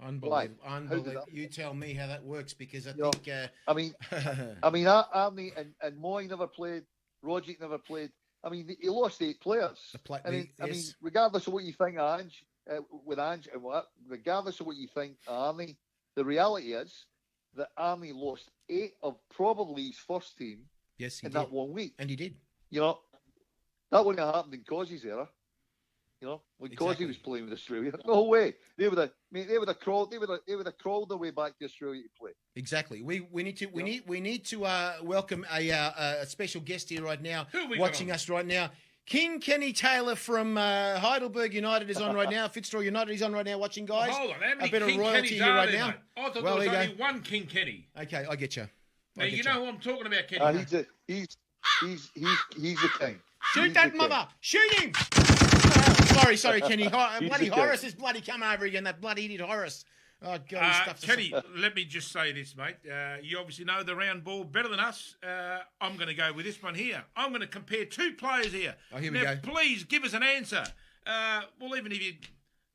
Unbelievable. You tell me how that works, because I think... Arnie and Moy never played, Rogic never played. I mean, he lost 8 players. Regardless of what you think of Ange, regardless of what you think, Arnie, the reality is that Arnie lost 8 of probably his first team in that 1 week. And he did. That wouldn't have happened in Cos's era. You know, because Exactly. he was playing with Australia. No way. They would have crawled their way back to Australia to play. Exactly. We need to welcome a special guest here right now, Who we got watching on? us right now. King Kenny Taylor from Heidelberg United is on right now. Fitzroy United is on right now, watching, guys. Hold on, how many a bit King of royalty Kennys here are right there, now. mate? I thought Well, there was there you only one King Kenny. Okay, I get you. Now, you know who I'm talking about, Kenny. He's the king. Shoot He's that the mother! Shoot him! Sorry, Kenny. Bloody the king. Horace has bloody come over again. That bloody idiot Horace. Oh God, he stuffed us Kenny, up. let me just say this, mate. You obviously know the round ball better than us. I'm going to go with this one here. I'm going to compare two players here. Oh, here we now, go. please give us an answer. Well, even if you...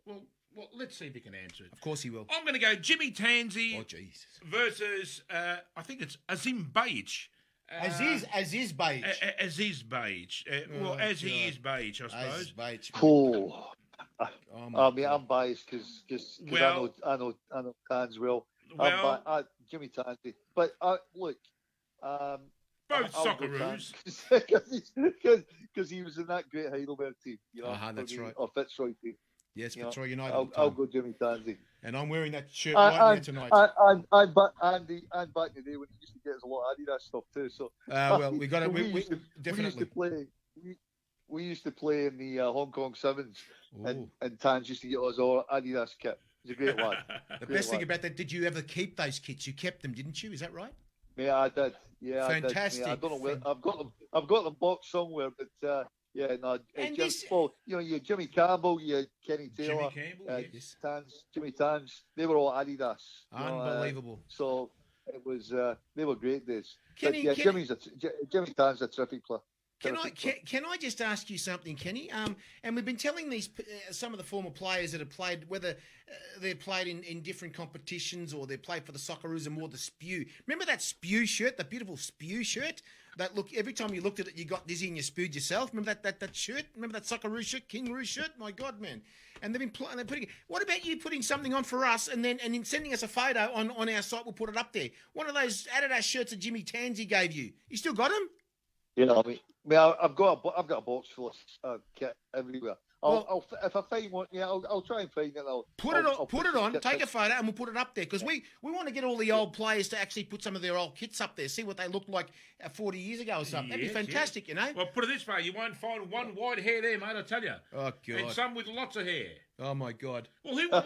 Well, let's see if you can answer it. Of course he will. I'm going to go Jimmy Tansey Oh Jesus. versus, I think it's Azim Bajic. Aziz Beige. Aziz Bajic. Oh, as he God. is Bajic, I suppose. Aziz Beige. Oh, Oh, my I mean, I'm biased because Well- I know Tans well. Well, Jimmy Tansey, but look, both I'll go Socceroos. because he was in that great Heidelberg team, you know, That's right. or Fitzroy team. Yes, You know, Fitzroy United. I'll go Jimmy Tansey. And I'm wearing that shirt right now tonight. I'm back in the day when he used to get us a lot of Adidas stuff too. So Well, we got it. we We used to definitely. play. We used to play in the Hong Kong Sevens, Ooh. and Tans used to get us all Adidas kit. He's a great lad. The Great best thing lad. about that, did you ever keep those kits? You kept them, didn't you? Is that right? Yeah, I did. Yeah, Fantastic. I did. Yeah, I don't know where I've got them. I've got them boxed somewhere, but yeah, no. And Jim, this- well, you know, you Jimmy Campbell, you Kenny Taylor, Jimmy Campbell, yes. Jimmy Tans. They were all Adidas. you know, Unbelievable. so it was. They were great days. Kenny, but, yeah, Kenny- Jimmy Tans a terrific player. Can I Terrific player. can I just ask you something, Kenny? And we've been telling these some of the former players that have played, whether they've played in different competitions or they played for the Socceroos and wore the Spew. Remember that Spew shirt, that beautiful Spew shirt? That look, every time you looked at it, you got dizzy and you spewed yourself. Remember that shirt? Remember that Socceroo shirt, King Roo shirt? My God, man! And they've been they're putting. What about you putting something on for us and then sending us a photo on our site? We'll put it up there. One of those Adidas shirts that Jimmy Tansey gave you. You still got them? Yeah, I mean, I've got a box full of kit everywhere. If I find one, yeah, I'll try and find it. Put it on, take a photo, and we'll put it up there because we want to get all the old players to actually put some of their old kits up there, see what they looked like 40 years ago or something. That'd be Yes, fantastic, you know. Well, put it this way, you won't find one white hair there, mate, I tell you. Oh And God! some with lots of hair. Oh my God! Well,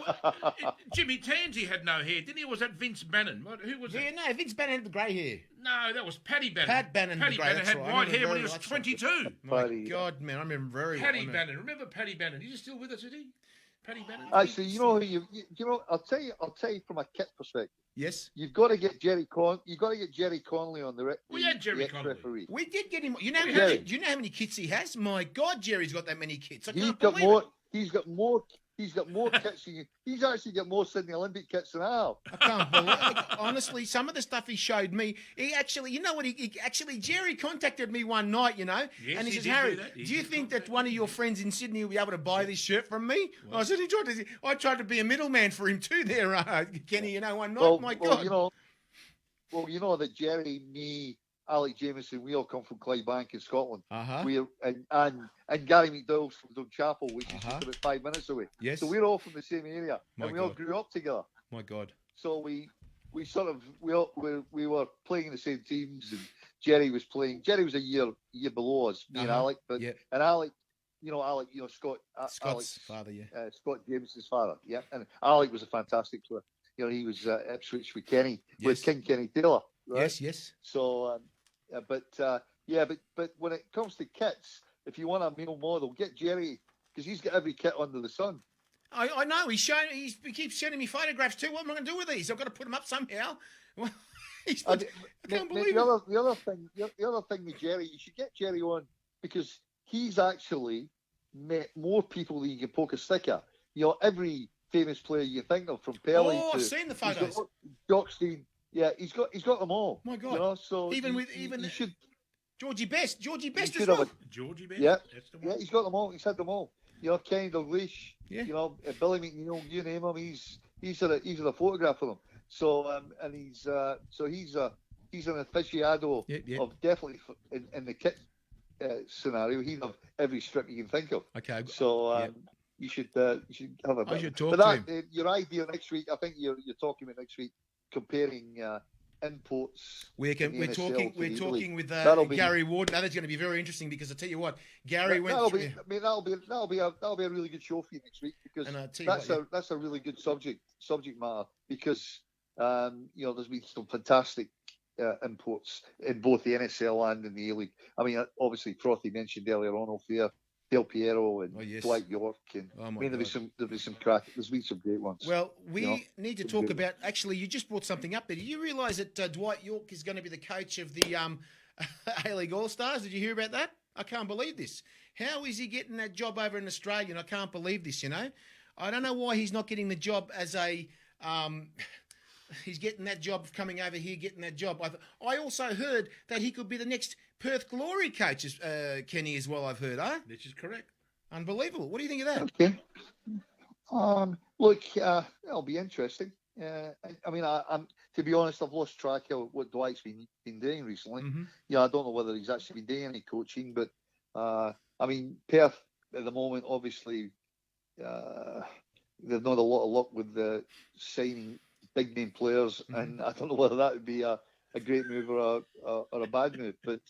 Jimmy Tansey had no hair, didn't he? Or was that Vince Bannon? Who was Yeah, it? no, Vince Bannon had the grey hair. No, that was Paddy Bannon. Pat Bannon, Paddy the grey. Bannon That's had right. I white remember hair when he very was much. 22. My Paddy. God, man, I remember very well. Paddy I know. Bannon. Remember Paddy Bannon? Is he still with us, is he? Paddy Bannon? Actually, you know who you know. I'll tell you from a kit perspective. Yes, You've got to get Jerry Connolly on the We had Jerry Connolly. referee. we did get him. You know, Yeah. do you know how many kits he has? My God, Jerry's got that many kits. I He's can't got believe more. it. He's got more. He's got more kits. He's actually got more Sydney Olympic kits than I have. I can't believe it. Honestly, some of the stuff he showed me, he actually, you know what, he actually, Jerry contacted me one night, you know, Yes, and he he says, did Harry, do that. He do you did think that contact one of me, your yeah. friends in Sydney will be able to buy this shirt from me? I said, I tried to be a middleman for him too there, Kenny, you know, one night, my God. You know that Jerry, me, Alec Jameson, we all come from Clydebank in Scotland. Uh-huh. And Gary McDowell's from Dunchapel, which is Uh-huh. just about 5 minutes away. Yes. So we're all from the same area, My and we all God. grew up together. My God. So we were playing in the same teams, and Jerry was playing. Jerry was a year below us, me and Uh-huh. Alec, but Yeah. and Alec, Scott, Scott's Alex, father, yeah. Scott Jameson's father, yeah, and Alec was a fantastic player. You know, he was Ipswich with Kenny, with Yes. King Kenny Taylor. Right? Yes. So, but when it comes to kits, if you want a male model, get Jerry because he's got every kit under the sun. I know, he keeps sending me photographs too. What am I going to do with these? I've got to put them up somehow. I can't believe it. The other thing with Jerry, you should get Jerry on because he's actually met more people than you can poke a stick at. You know, every famous player you think of, from Pelé Oh, to I've seen the photos. Jockstein. Yeah, he's got them all. My God. You know, so Even you should. Georgie Best as should well. have Georgie Best? Yeah, That's the Yeah, one. he's got them all. He's had them all. You know, Kenny Dalglish. Yeah. You know, Billy McNeil. You name him. He's had a photograph of them. So and he's an aficionado Yep. of definitely in the kit scenario, he'd have every strip you can think of. Okay. So Yep. you should have a bit. I should talk but to him. Your idea next week, I think you're talking about next week, comparing imports. We're in the NSL talking to the Elite. talking with That'll be- Gary Ward. Now that's going to be very interesting because I tell you what, Gary went. That'll through, be. I mean, that'll be a really good show for you next week because And I'll tell you what, that's a really good subject matter because there's been some fantastic imports in both the NSL and in the A-League. I mean, obviously, Frothy mentioned earlier on off there, Del Piero and yes. Dwight York, and Oh, my there'll be God. some crack. There's been some great ones. Well, we You know, need to it's talk good. about. Actually, you just brought something up there. Did you realise that Dwight York is going to be the coach of the A-League All Stars? Did you hear about that? I can't believe this. How is he getting that job over in Australia? And I can't believe this. I don't know why he's not getting the job as a. He's getting that job coming over here, getting that job. I also heard that he could be the next Perth Glory coach, Kenny, as well. I've heard, huh? This is correct. Unbelievable. What do you think of that? Okay. Look, it'll be interesting. I mean, I'm to be honest, I've lost track of what Dwight's been doing recently. Mhm. I don't know whether he's actually been doing any coaching, but I mean, Perth at the moment, obviously, they've not a lot of luck with the signing big name players, and I don't know whether that would be a great move or a bad move. But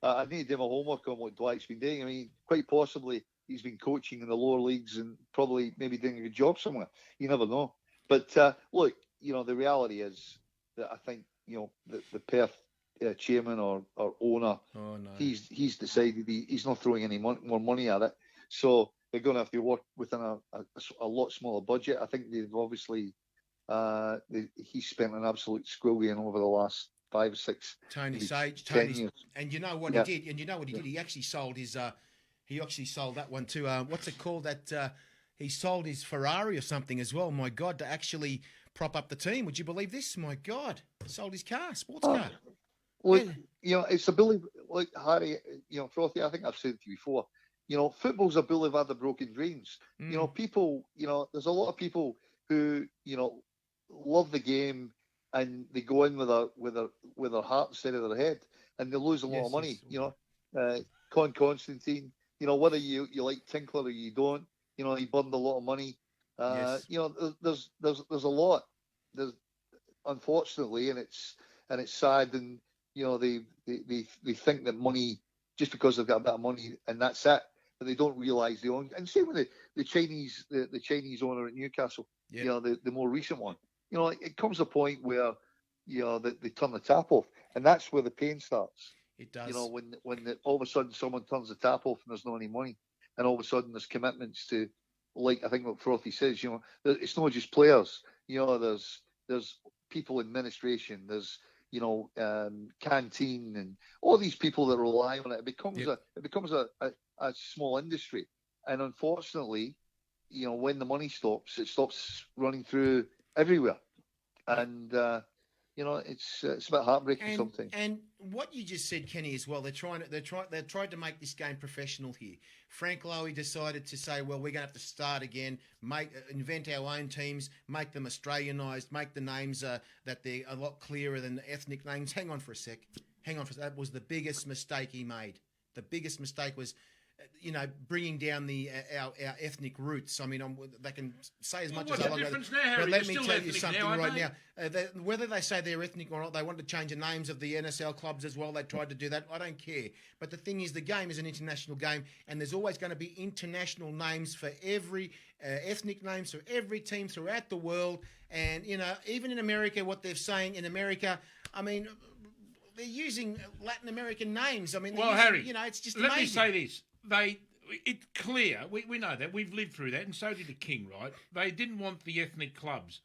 I need to do my homework on what Dwight's been doing. I mean, quite possibly he's been coaching in the lower leagues and probably maybe doing a good job somewhere. You never know. But look, the reality is that I think the Perth chairman or owner, Oh no. he's decided he's not throwing any more money at it. So they're going to have to work within a lot smaller budget. I think they've obviously he spent an absolute squillion over the last 5 or 6. Tony maybe Sage, 10 Tony's, years. and you know what Yeah. he did, and you know what he did. He actually sold his. He actually sold that one too. What's it called? That he sold his Ferrari or something as well. My God, to actually prop up the team. Would you believe this? My God, sold his car, sports car. Look, Yeah. it's a bully. Like Harry, Frothy. I think I've said it to you before. Football's a boulevard of broken dreams. People. There's a lot of people who love the game and they go in with their heart instead of their head, and they lose a lot of money. Con Constantine. Whether you like Tinkler or you don't. He burned a lot of money. Yes. There's a lot. There's unfortunately, and it's sad, and they think that money, just because they've got a bit of money and that's it, but they don't realise they own. And same with the Chinese owner at Newcastle. Yeah. The more recent one. It comes to a point where they turn the tap off, and that's where the pain starts. It does. When all of a sudden someone turns the tap off and there's not any money, and all of a sudden there's commitments to, like I think what Frothy says, it's not just players. There's people in administration. There's canteen and all these people that rely on it. It becomes a small industry, and unfortunately, when the money stops, it stops running through everywhere, and it's a bit heartbreaking sometimes. And what you just said, Kenny, as well. They tried to make this game professional here. Frank Lowy decided to say, well, we're going to have to start again, invent our own teams, make them Australianised, make the names that they're a lot clearer than the ethnic names. Hang on for a sec. That was the biggest mistake he made. The biggest mistake was, bringing down our ethnic roots. I mean, they can say as much as what's I the like, difference now, Harry? but let They're me still tell you ethnic something now, aren't right they? now. Whether they say they're ethnic or not, they wanted to change the names of the NSL clubs as well. They tried to do that. I don't care. But the thing is, the game is an international game, and there's always going to be international names for every ethnic names for every team throughout the world. And even in America, what they're saying in America, I mean, they're using Latin American names. I mean, Harry, it's just let amazing. me say this: it's clear. We know that. We've lived through that, and so did the King, right? They didn't want the ethnic clubs,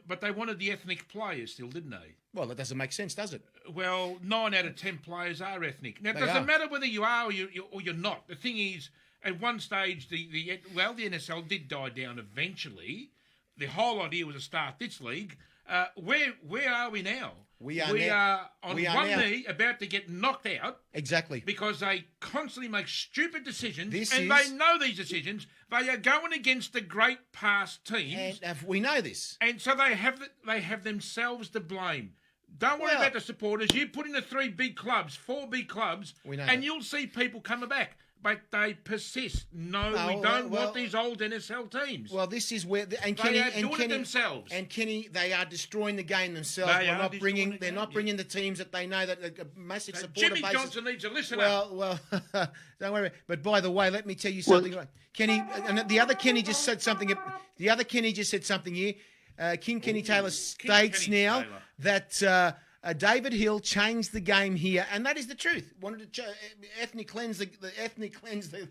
but they wanted the ethnic players still, didn't they? Well, that doesn't make sense, does it? Well, 9 out of 10 players are ethnic. Now, it They doesn't are. matter whether you are or you're not. The thing is, at one stage, the NSL did die down eventually. The whole idea was to start this league. Where are we now? We are on now- one knee, about to get knocked out. Exactly. Because they constantly make stupid decisions, This and is- they know these decisions. They are going against the great past teams, And we know this. and so they have themselves to blame. Don't worry Well- about the supporters. You put in the 4 big clubs, We know and that. you'll see people coming back. But they persist. No, No, we don't well- want these old NSL teams. Well, this is where and They Kenny are and doing it Kenny themselves. And Kenny, they are destroying the game themselves. They They're are not destroying bringing. the They're game, not yeah. bringing the teams that they know that a massive So supporter Jimmy bases. Johnson needs to listen up. Well, don't worry. But by the way, let me tell you something. Kenny, and the other Kenny just said something. The other Kenny just said something here. King Kenny Taylor states Kenny now Taylor. that David Hill changed the game here, and that is the truth. Wanted to ethnic cleanse the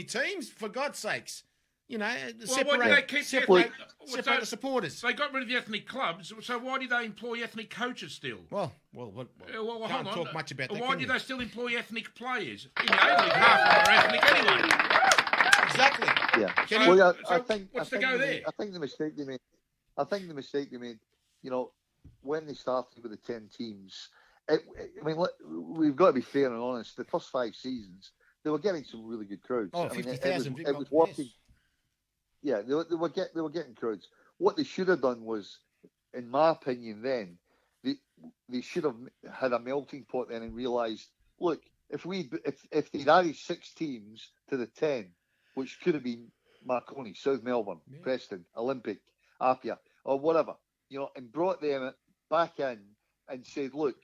teams, for God's sakes. You know, Well, why do they keep separate so- the supporters. They got rid of the ethnic clubs, so why do they employ ethnic coaches still? Well, Well, can't hold on. talk much about that. Why can do you? they still employ ethnic players? In the A-League, half of them are ethnic anyway. Exactly. Yeah. Kenny, Well, so I think what's I the think go they there? made- I think the mistake they made. I think the mistake they made. You know, when they started with the 10 teams, I mean, we've got to be fair and honest. The first 5 seasons, they were getting some really good crowds. Oh, I mean, 50,000. it was working. Yeah, they were getting crowds. What they should have done was, in my opinion, then they should have had a melting pot then and realised, look, if they'd added 6 teams to the 10, which could have been Marconi, South Melbourne, Preston, Olympic, Apia, or whatever, you know, and brought them back in and said, look,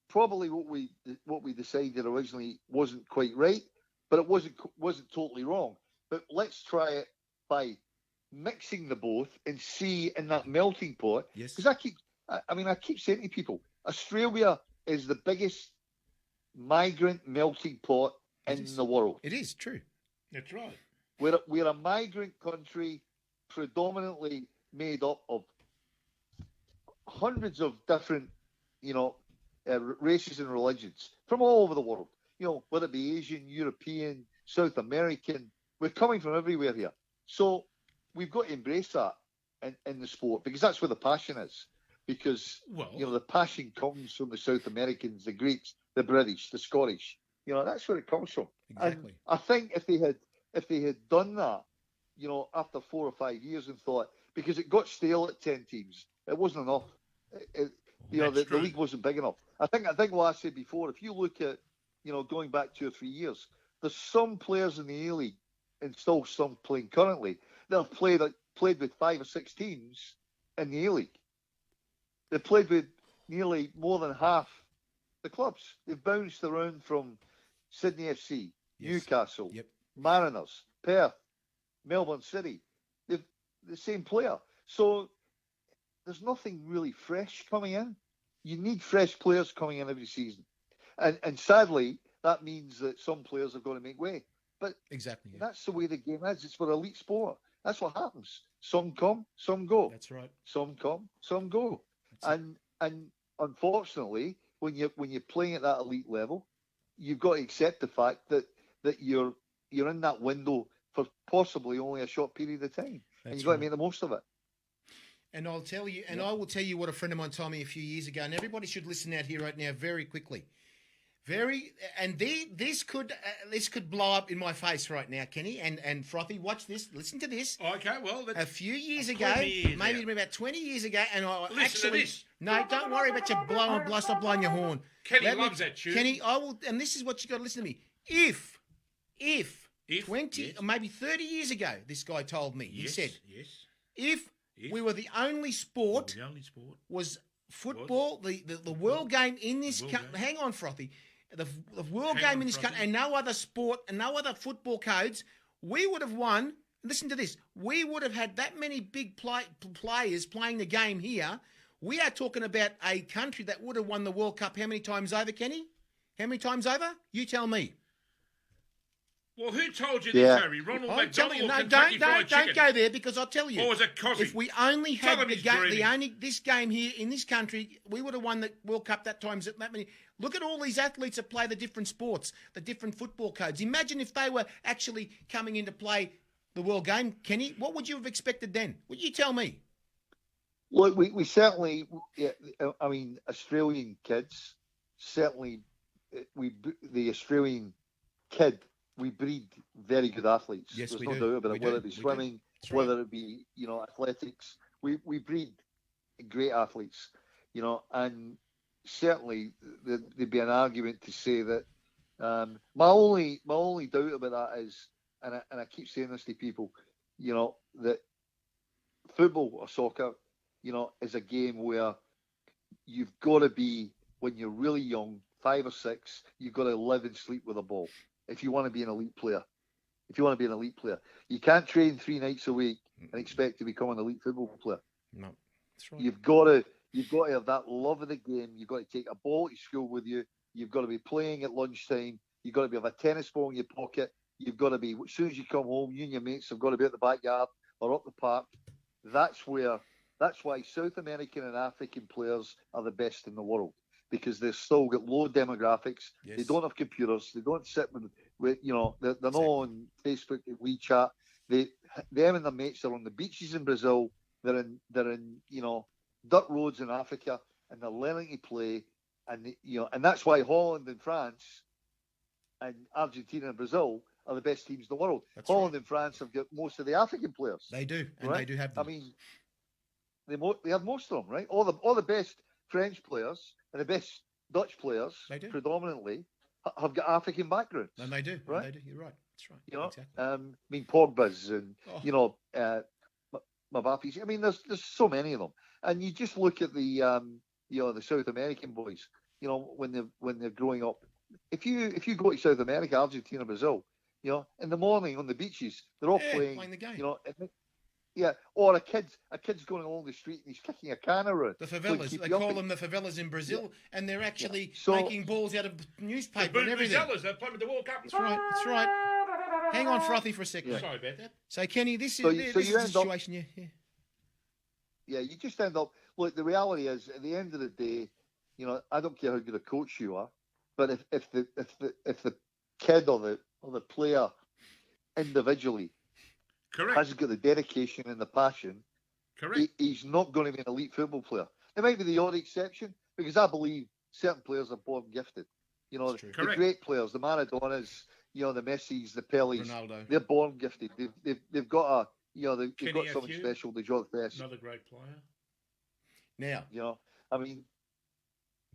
probably what we decided originally wasn't quite right, but it wasn't totally wrong. But let's try it by mixing the both and see in that melting pot. Yes. Because I keep saying to people, Australia is the biggest migrant melting pot in the world. It is true. That's right. We're a migrant country predominantly made up of hundreds of different, races and religions from all over the world. You know, whether it be Asian, European, South American, we're coming from everywhere here. So we've got to embrace that in the sport because that's where the passion is. Because, the passion comes from the South Americans, the Greeks, the British, the Scottish. You know, that's where it comes from. Exactly. And I think if they had done that, after 4 or 5 years and thought, because it got stale at 10 teams, it wasn't enough. The league wasn't big enough. I think what I said before, if you look at, going back 2 or 3 years, there's some players in the A-League and still some playing currently that have played with 5 or 6 teams in the A-League. They've played with nearly more than half the clubs. They've bounced around from Sydney FC, Newcastle, Mariners, Perth, Melbourne City. They've the same player. So there's nothing really fresh coming in. You need fresh players coming in every season. And sadly, that means that some players have got to make way. But exactly, that's the way the game is. It's for elite sport. That's what happens. Some come, some go. That's right. Some come, some go. And unfortunately, when you're playing at that elite level, you've got to accept the fact that you're in that window for possibly only a short period of time, and you've got to make the most of it. And I'll tell you, I will tell you what a friend of mine told me a few years ago, and everybody should listen out here right now very quickly. This could blow up in my face right now, Kenny and Frothy. Watch this. Listen to this. Okay, well, a few years ago, maybe about 20 years ago, and I listen to this. No, don't worry about your stop blowing your horn. Kenny loves that tune. Kenny, I will, and this is what you got to listen to me. If 20 or maybe 30 years ago, this guy told me, he said, if we were the only sport, was football, the world game in this country. Hang on, Frothy. The world game in this country, and no other sport and no other football codes, we would have won. Listen to this. We would have had that many big players playing the game here. We are talking about a country that would have won the World Cup how many times over, Kenny? How many times over? You tell me. Well, who told you this, Harry? Ronald McDonald or Kentucky Fried Chicken? Don't go there because I'll tell you. Or was it Cosy? If we only had this game here in this country, we would have won the World Cup that times. That many. Look at all these athletes that play the different sports, the different football codes. Imagine if they were actually coming into play the world game, Kenny. What would you have expected then? Would you tell me? Look, we certainly. I mean, Australian kids certainly. The Australian kid. We breed very good athletes. Yes, There's we no do. doubt about it. Whether it be swimming, whether it be athletics, we breed great athletes. and certainly there'd be an argument to say that my only doubt about that is, and I keep saying this to people, that football or soccer, is a game where you've got to be, when you're really young, 5 or 6, you've got to live and sleep with a ball if you want to be an elite player. You can't train 3 nights a week and expect to become an elite football player. No, that's right. You've got to have that love of the game. You've got to take a ball to school with you. You've got to be playing at lunchtime. You've got to have a tennis ball in your pocket. You've got to be, as soon as you come home, you and your mates have got to be at the backyard or up the park. That's why South American and African players are the best in the world, because they've still got low demographics. Yes. They don't have computers. They don't sit with they're not on Facebook and WeChat. Them and their mates are on the beaches in Brazil. They're in dirt roads in Africa, and they're learning to play. And and that's why Holland and France and Argentina and Brazil are the best teams in the world. That's Holland right. and France have got most of the African players. They do, and right? they do have them. I mean, they have most of them, right? All the best French players and the best Dutch players, They do. predominantly, have got African backgrounds. And they do, right? And they do. You're right. That's right. Exactly. I mean, Pogba's and Oh. Mbappe's. I mean, there's so many of them, and you just look at the the South American boys. When they're growing up, if you go to South America, Argentina, Brazil, in the morning on the beaches, they're all playing the game. Or a kid's going along the street and he's kicking a can around. The favelas. They call them the favelas in Brazil, and they're actually So- making balls out of newspaper and everything. Brazilers, they're playing with the World Cup. That's right. That's right. Hang on, Frothy, for a second. Yeah. Sorry about that. So, Kenny, this is So this you is the end up- situation. Yeah. Yeah, you just end up. Look, the reality is, at the end of the day, I don't care how good a coach you are, but if the kid or the player individually Correct. hasn't got the dedication and the passion, Correct. he's not going to be an elite football player. There might be the odd exception, because I believe certain players are born gifted. That's true. The Correct. great players, the Maradonas, the Messis, the Pelés, Ronaldo. they're born gifted. They've got they've Kenny got something Akew. special. They draw the best. Another great player. Now, I mean,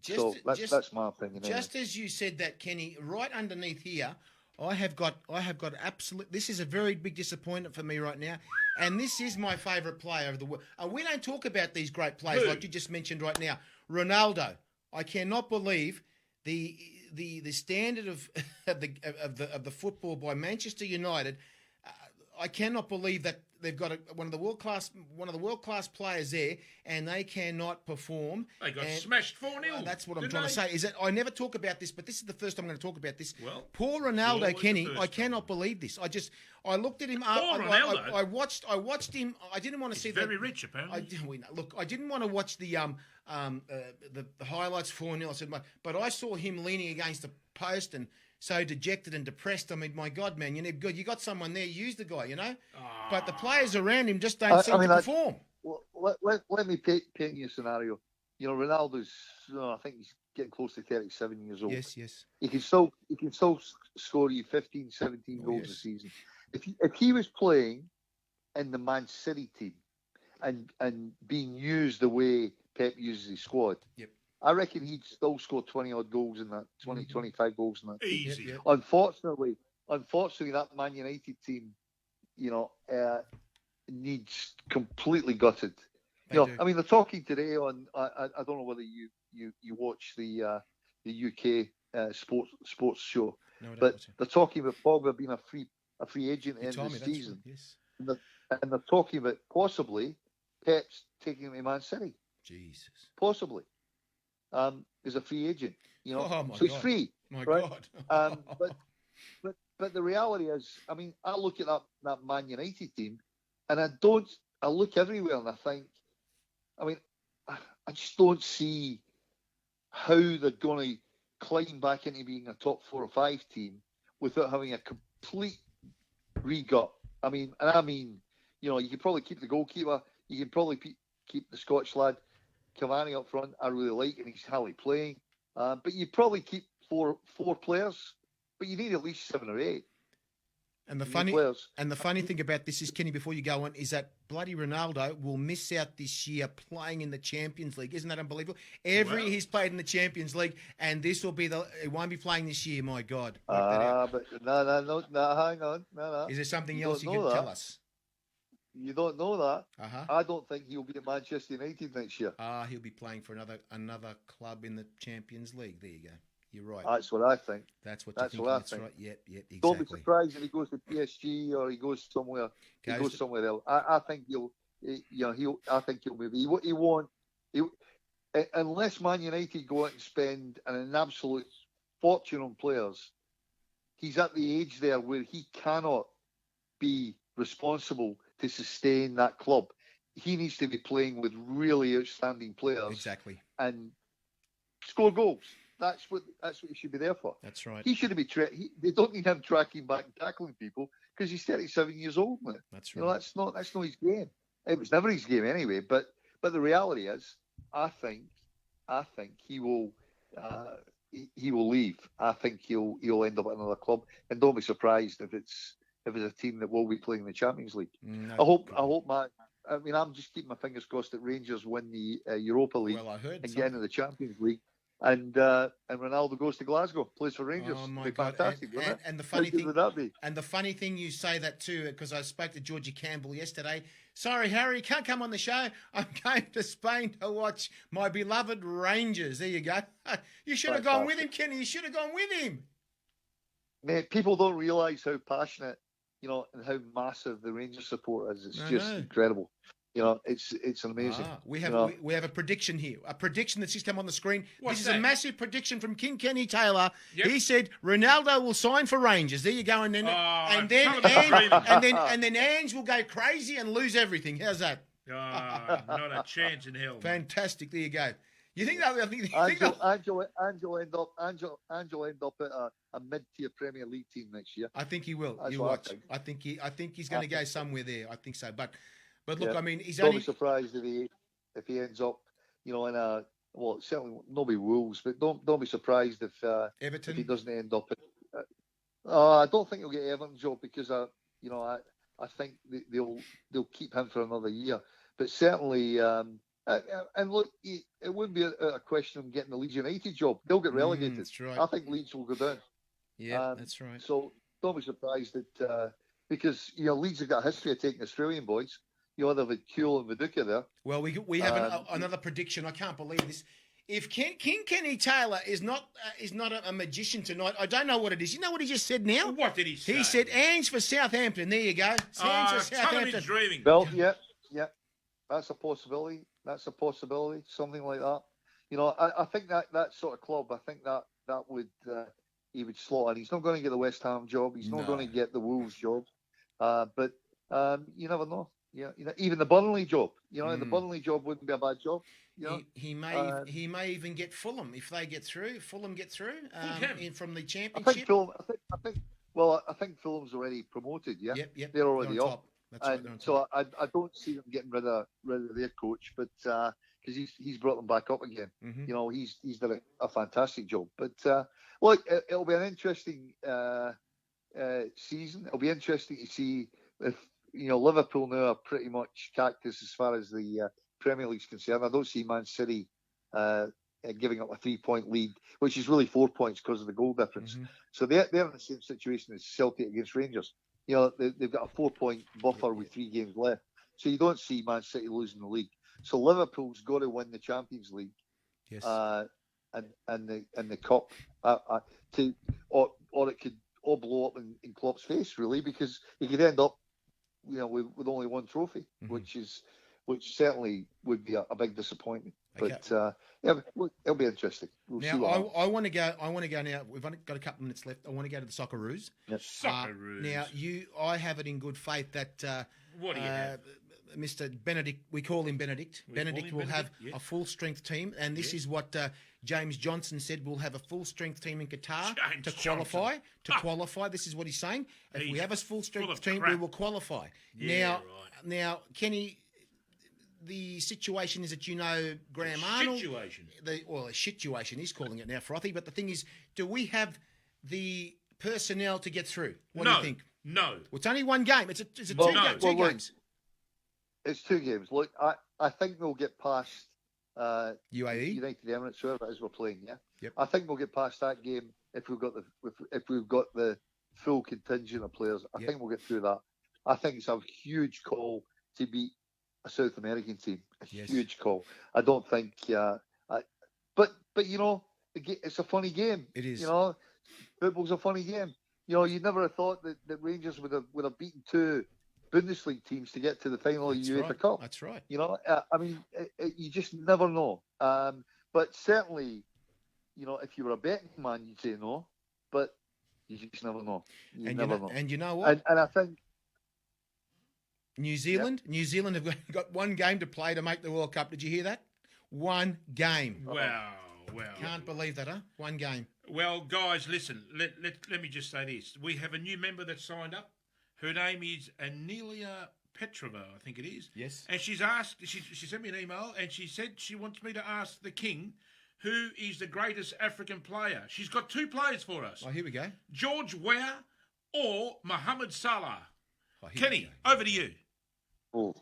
just that's my opinion. just as you said that, Kenny, right underneath here, I have got absolute. This is a very big disappointment for me right now, and this is my favourite player of the world. We don't talk about these great players Who? like you just mentioned right now. Ronaldo. I cannot believe the standard of the football by Manchester United. I cannot believe that they've got one of the world class players there, and they cannot perform. They got And- smashed 4-0. That's what I'm didn't trying to they? say. Is that I never talk about this, but this is the first time I'm going to talk about this. Well, Poor always Ronaldo, the Kenny. first I time. cannot believe this. I looked at him. Poor Ronaldo? I watched him. I didn't want to see He's very the, rich, apparently. Look, I didn't want to watch the highlights 4-0. I said, but I saw him leaning against the post and so dejected and depressed. I mean, my God, man, you got someone there. Use the guy, But the players around him just don't seem to perform. Well, let me paint you a scenario. Ronaldo's. I think he's getting close to 37 years old. Yes. He can still score you 15, 17 goals a season. If he was playing in the Man City team and being used the way Pep uses his squad, Yep. I reckon he'd still score 20 odd goals in that, 20, 25 goals in that team. Easy. Yep. Unfortunately, that Man United team, needs completely gutted. They do. I mean, they're talking today on. I don't know whether you watch the UK sports show, No, I don't but watch it. they're talking about Pogba being a free agent at the You end told of me the that's season, right, Yes. and they're talking about possibly Pep's taking him to Man City, Jesus. possibly, as a free agent. Oh, my so he's God. free. My Right. God. But the reality is, I mean, I look at that Man United team, and I look everywhere and I think, I mean, I just don't see how they're going to climb back into being a top 4 or 5 team without having a complete regut. I mean, you can probably keep the goalkeeper, you can probably keep the Scotch lad, Cavani up front. I really like, and he's hardly playing. But you probably keep four players, but you need at least 7 or 8. And the New funny players. thing about this is, Kenny, before you go on, is that bloody Ronaldo will miss out this year playing in the Champions League. Isn't that unbelievable? Every year he's played in the Champions League, and this will be he won't be playing this year. My God. Work that out. But no, hang on, no. Is there something You else you don't can know tell that. us? You don't know that. Uh-huh. I don't think he'll be at Manchester United next year. He'll be playing for another club in the Champions League. There you go. You're right. That's what I think. That's what That's you're what I thinking. That's think. right. Yep, exactly. Don't be surprised if he goes to PSG or he goes somewhere. He goes somewhere else. I think I think he'll move. He won't. Unless Man United go out and spend an absolute fortune on players, he's at the age there where he cannot be responsible to sustain that club. He needs to be playing with really outstanding players. Exactly. And score goals. That's what he should be there for. That's right. He should be. They don't need him tracking back and tackling people because he's 37 years old now. That's right. right. That's not his game. It was never his game anyway. But the reality is, I think he will. He will leave. I think he'll end up at another club. And don't be surprised if it's a team that will be playing the Champions League. No, I hope, man. I mean, I'm just keeping my fingers crossed that Rangers win the Europa League and get into the Champions League. And Ronaldo goes to Glasgow, plays for Rangers. Oh my It'd be God! fantastic, wouldn't it? And the funny How good thing would that be? And the funny thing, you say that too, because I spoke to Georgie Campbell yesterday. Sorry, Harry, can't come on the show. I'm going to Spain to watch my beloved Rangers. There you go. You should have gone with him, Kenny. You should have gone with him. Mate, people don't realise how passionate, and how massive the Rangers support is. It's just incredible. It's amazing. We have a prediction here. A prediction that's just come on the screen. What's this that? is a massive prediction from King Kenny Taylor. Yep. He said Ronaldo will sign for Rangers. There you go. And then Ange will go crazy and lose everything. How's that? Not a chance in hell. Fantastic. There you go. You think that? Angel end up at a mid-tier Premier League team next year. I think he will. That's You what watch. I think. I think he's going to go somewhere there. I think so. But look, I mean, he's don't only. be surprised if he ends up, in a certainly nobody Wolves, but don't be surprised if Everton. if he doesn't end up. I don't think he'll get Everton's job because I think they'll keep him for another year. But certainly, and look, it wouldn't be a question of getting the Leeds United job. They'll get relegated. That's right. I think Leeds will go down. Yeah, that's right. So don't be surprised that because Leeds have got a history of taking Australian boys. Either Vicule and Viduka there. Well, we have another prediction. I can't believe this. If King Kenny Taylor is not a magician tonight, I don't know what it is. You know what he just said now? What did he say? He said Ange for Southampton. There you go. Ange for Tell him Southampton. he's dreaming. Well, yeah. That's a possibility. Something like that. I think that sort of club. I think that would he would slot in. He's not going to get the West Ham job. He's not going to get the Wolves job. But you never know. Yeah, even the Burnley job. The Burnley job wouldn't be a bad job. He may even get Fulham if they get through. Fulham get through from the Championship. I think Fulham's already promoted. Yeah, Yep. They're already on up. That's right, so I don't see them getting rid of their coach, but because he's brought them back up again. Mm-hmm. He's done a fantastic job. But look, it'll be an interesting season. It'll be interesting to see if Liverpool now are pretty much cactus as far as the Premier League's concerned. I don't see Man City giving up a 3-point lead, which is really 4 points because of the goal difference. Mm-hmm. So they're in the same situation as Celtic against Rangers. They've got a 4-point buffer with 3 games left. So you don't see Man City losing the league. So Liverpool's got to win the Champions League, yes, and the cup, or it could all blow up in Klopp's face, really, because he could end up with only one trophy, mm-hmm. which certainly would be a big disappointment. Okay. But it'll be interesting. We'll see I want to go now. We've only got a couple of minutes left. I want to go to the Socceroos. Yep. Socceroos. Now I have it in good faith that what do you have? Mr. Benedict, we call him Benedict. Benedict will have a full strength team, and this is what James Johnson said. We'll have a full strength team in Qatar to qualify. Qualify, this is what he's saying. If we have a full strength team, we will qualify. Yeah, now, Kenny, the situation is that Graham Arnold. Situation. A situation. He's calling it now, Frothy. But the thing is, do we have the personnel to get through? What do you think? No. Well, it's only one game. It's a Well, two look, games. It's 2 games. Look, I think they'll get past UAE. United Emirates, whoever it is we're playing. Yeah. Yep. I think we'll get past that game if we've got the full contingent of players. I Yep. think we'll get through that. I think it's a huge call to beat a South American team. A Yes. huge call. I don't think. But you know, it's a funny game. It is. You know, football's a funny game. You know, you never have thought that Rangers would have beaten 2 Bundesliga teams to get to the final of the UEFA right. Cup. That's right. You know, I mean, you just never know. But certainly, you know, if you were a betting man, you'd say no. But you just never know. You never know. And you know what? And I think New Zealand have got one game to play to make the World Cup. Did you hear that? One game. Well. Can't believe that, huh? One game. Well, guys, listen. Let me just say this. We have a new member that signed up. Her name is Anelia Petrova, I think it is. Yes. And she's asked. She sent me an email, and she said she wants me to ask the King, who is the greatest African player. She's got 2 players for us: Oh, here we go. George Weah or Mohamed Salah. Oh, here we Kenny, go. over to you. Oh,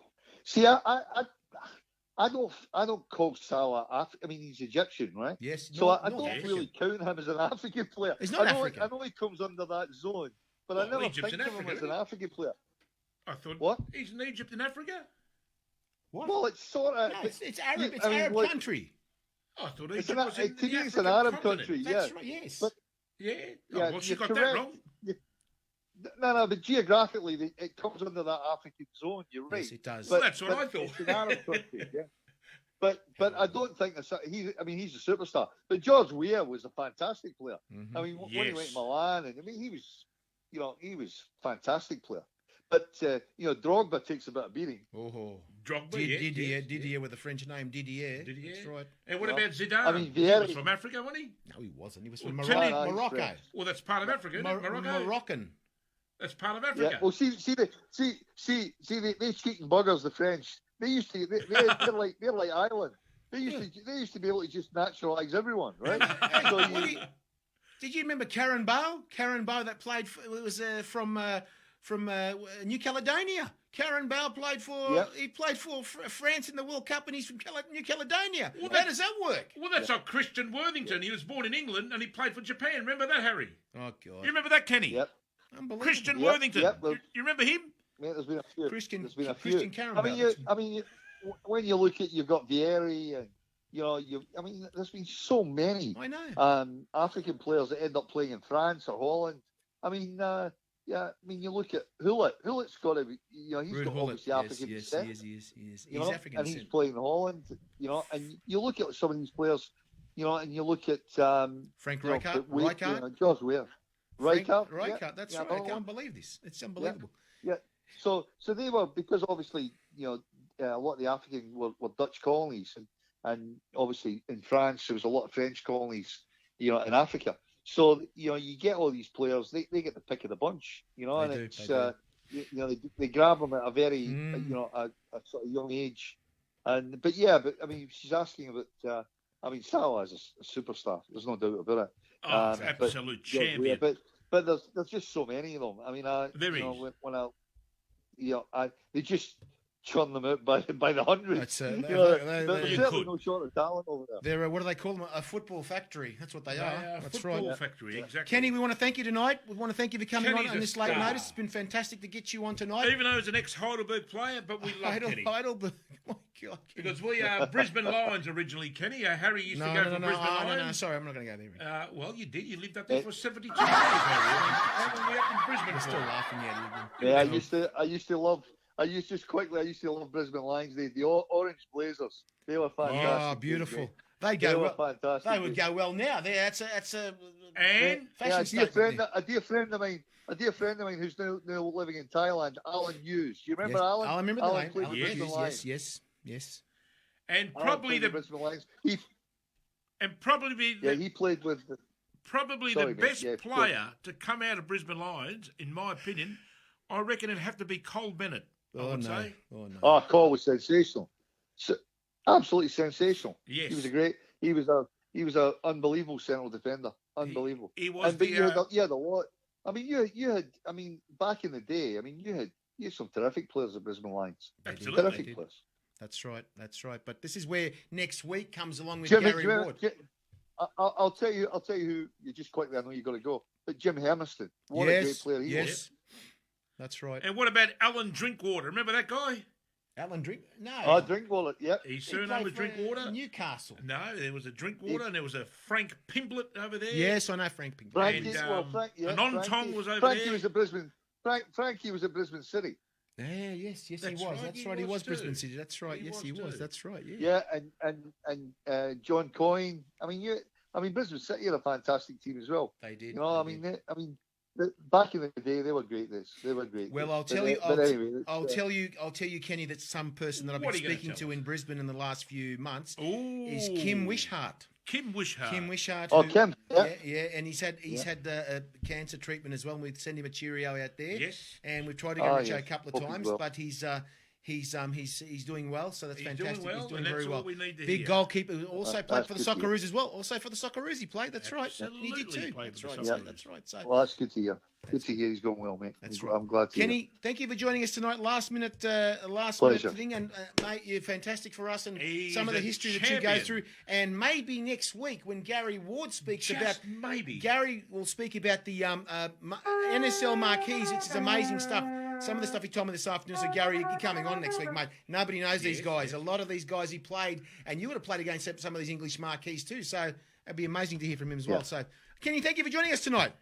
see, I don't call Salah. I mean, he's Egyptian, right? Yes. So North I don't African. really count him as an African player. He's not I know, African. I know he comes under that zone, but Well, I never Egypt's think in of him Africa, as an isn't he? African player. I thought. What? He's in Egypt and Africa. What? Well, it's sort of. No, it's Arab. It's I mean, Arab like, country. I thought It's Egypt was in to the me, it's an African Arab continent. country. That's Yeah. right. Yes. But- Yeah. Oh, Yeah, well, she you're got that correct. wrong. No, but geographically, it comes under that African zone. You're right. yes, it does. Well, that's what I thought. It's an Arab country, yeah. But I don't think he's a superstar. But George Weah was a fantastic player. Mhm. I mean, when he went Yes. to Milan, and I mean, he was a fantastic player. But Drogba takes a bit of beating. Oh. Drogba, Didier with a French name, Didier. Didier. That's right. And what Yeah. about Zidane? I mean, he Vieira- was from Africa, wasn't he? No, he wasn't. He was from Well, Morocco. Kenny- No, he's Morocco. French. Well, that's part of Africa, isn't it? Morocco. Moroccan. That's part of Africa. Yeah. Well, see, they cheating buggers, the French. They used to. They're like Ireland. They used to be able to just naturalise everyone, right? So Did you remember Karen Bow? Karen Bow that played from New Caledonia. Karen Bow played for Yep. he played for France in the World Cup, and he's from New Caledonia. Well, How does that work? Well, that's not Christian Worthington. He was born in England and he played for Japan. Remember that, Harry? Oh You God! remember that, Kenny? Yep. Unbelievable. Christian Yep, Worthington. yep, You remember him? Mate, there's been a few. Christian Karen I mean, Bow. when you look at, you've got Vieri, and there's been so many I know. African players that end up playing in France or Holland. I mean, you look at Hullet. Hullet's got to be, he's Ruud got Gullit. obviously African Yes, descent. he is. you He's know, African and he's descent. playing in Holland. And you look at some of these players, and you look at Frank you know, Rijkaard. Wade, Rijkaard. George Weah. Rijkaard. Rijkaard. That's yeah, right. I no, can't believe this. It's unbelievable. So they were, because obviously, a lot of the African were Dutch colonies, and obviously in France there was a lot of French colonies, in Africa. So you get all these players, they get the pick of the bunch, and do, it's they do. they grab them at a very a sort of young age, but I mean, she's asking about. I mean, Salah is a superstar. There's no doubt about it. Oh, But- absolute champion. But there's just so many of them. I mean, There is. they just churn them out by the hundreds. That's There's You certainly could. no short of talent over there. they're what do they call them? A football factory. That's what they are. That's football right. factory, exactly. Kenny, we want to thank you tonight. We want to thank you for coming Kenny's on a this late star. notice. It's been fantastic to get you on tonight. Even though he's an ex-Heidelberg player, but we love Kenny. Heidelberg. Oh, my God. Because we are Brisbane Lions originally, Kenny. Harry used to go for Brisbane Lions. No. Sorry, I'm not going to go there. Well, you did. You lived up there for 72 years, Harry. How long were you up in Brisbane We're for? still laughing at you. Yeah, I used to love Brisbane Lions. The orange Blazers. They were fantastic. Oh, beautiful. They They go were well. fantastic. They would go well now. That's a And fashion a statement. dear friend of mine who's now living in Thailand, Alan Hughes. You remember Yes. Alan? I remember the Alan name. played Alan for Yes. Brisbane Hughes, Lions. yes. and Alan probably played for the Brisbane Lions. probably He played with. probably Sorry, the mate. best Yeah, go player to come out of Brisbane Lions, in my opinion. I reckon it'd have to be Cole Bennett. I Oh would no. say. Oh no. Oh, Cole was sensational. Absolutely sensational. Yes. He was a great. He was a unbelievable central defender. Unbelievable. He was But the. you had a lot. I mean, you had. I mean, back in the day, I mean, you had some terrific players at Brisbane Lions. Absolutely. Terrific players. That's right. That's right. But this is where next week comes along with Jimmy, Gary Ward. I'll tell you who. You just quickly. I know you got to go. But Jim Hermiston, what a great player he was. That's right. And what about Alan Drinkwater? Remember that guy? Alan Drink? No. Oh, Drinkwater. Yep. His surname was Drinkwater. Newcastle. No, there was a Drinkwater, and there was a Frank Pimblett over there. Yes, I know Frank Pink. Frankie, And, Frank, yeah, Anon Frankie, Tong was over Frankie there. was at Brisbane. Frankie was at Brisbane City. Yeah, yes, That's he was. right, That's he right. He was was too. Brisbane City. That's right. He Yes, was he was. too. That's right. Yeah. Yeah, and John Coyne. I mean, Brisbane City had a fantastic team as well. They did. You know, back in the day, they were great. They were great. Well, I'll But, tell you. but anyway, I'll tell you, Kenny, that some person that I've been What are you gonna speaking tell to us? in Brisbane in the last few months Ooh. is Kim Wishart. Kim Wishart. Kim Wishart. Oh, who- Kim. Yeah. Yeah, and he's had a cancer treatment as well. And we'd send him a cheerio out there. Yes. And we've tried to get him Oh, on the show yes. a couple of Hope he's times, well. but he's doing well, so that's He's fantastic. doing well, he's doing and very that's well. what we need to Big hear. goalkeeper who also played That's for the good to hear. Socceroos as well. Also for the Socceroos he played. That's right. He did Absolutely too. played That's for the right. Socceroos. That's right. So Well, that's good to hear. Good to hear he's going well, mate. That's right. I'm glad to hear. Kenny, thank you for joining us tonight. Last minute Pleasure. thing, and mate, you're fantastic for us and He's some of the a history that you go champion. through. And maybe next week when Gary Ward speaks Just about maybe. Gary will speak about the NSL marquees. It's amazing stuff. Some of the stuff he told me this afternoon. So Gary, you're coming on next week, mate. Nobody knows these guys. A lot of these guys he played, and you would have played against some of these English marquees too. So it'd be amazing to hear from him as well. Yeah. So Kenny, thank you for joining us tonight.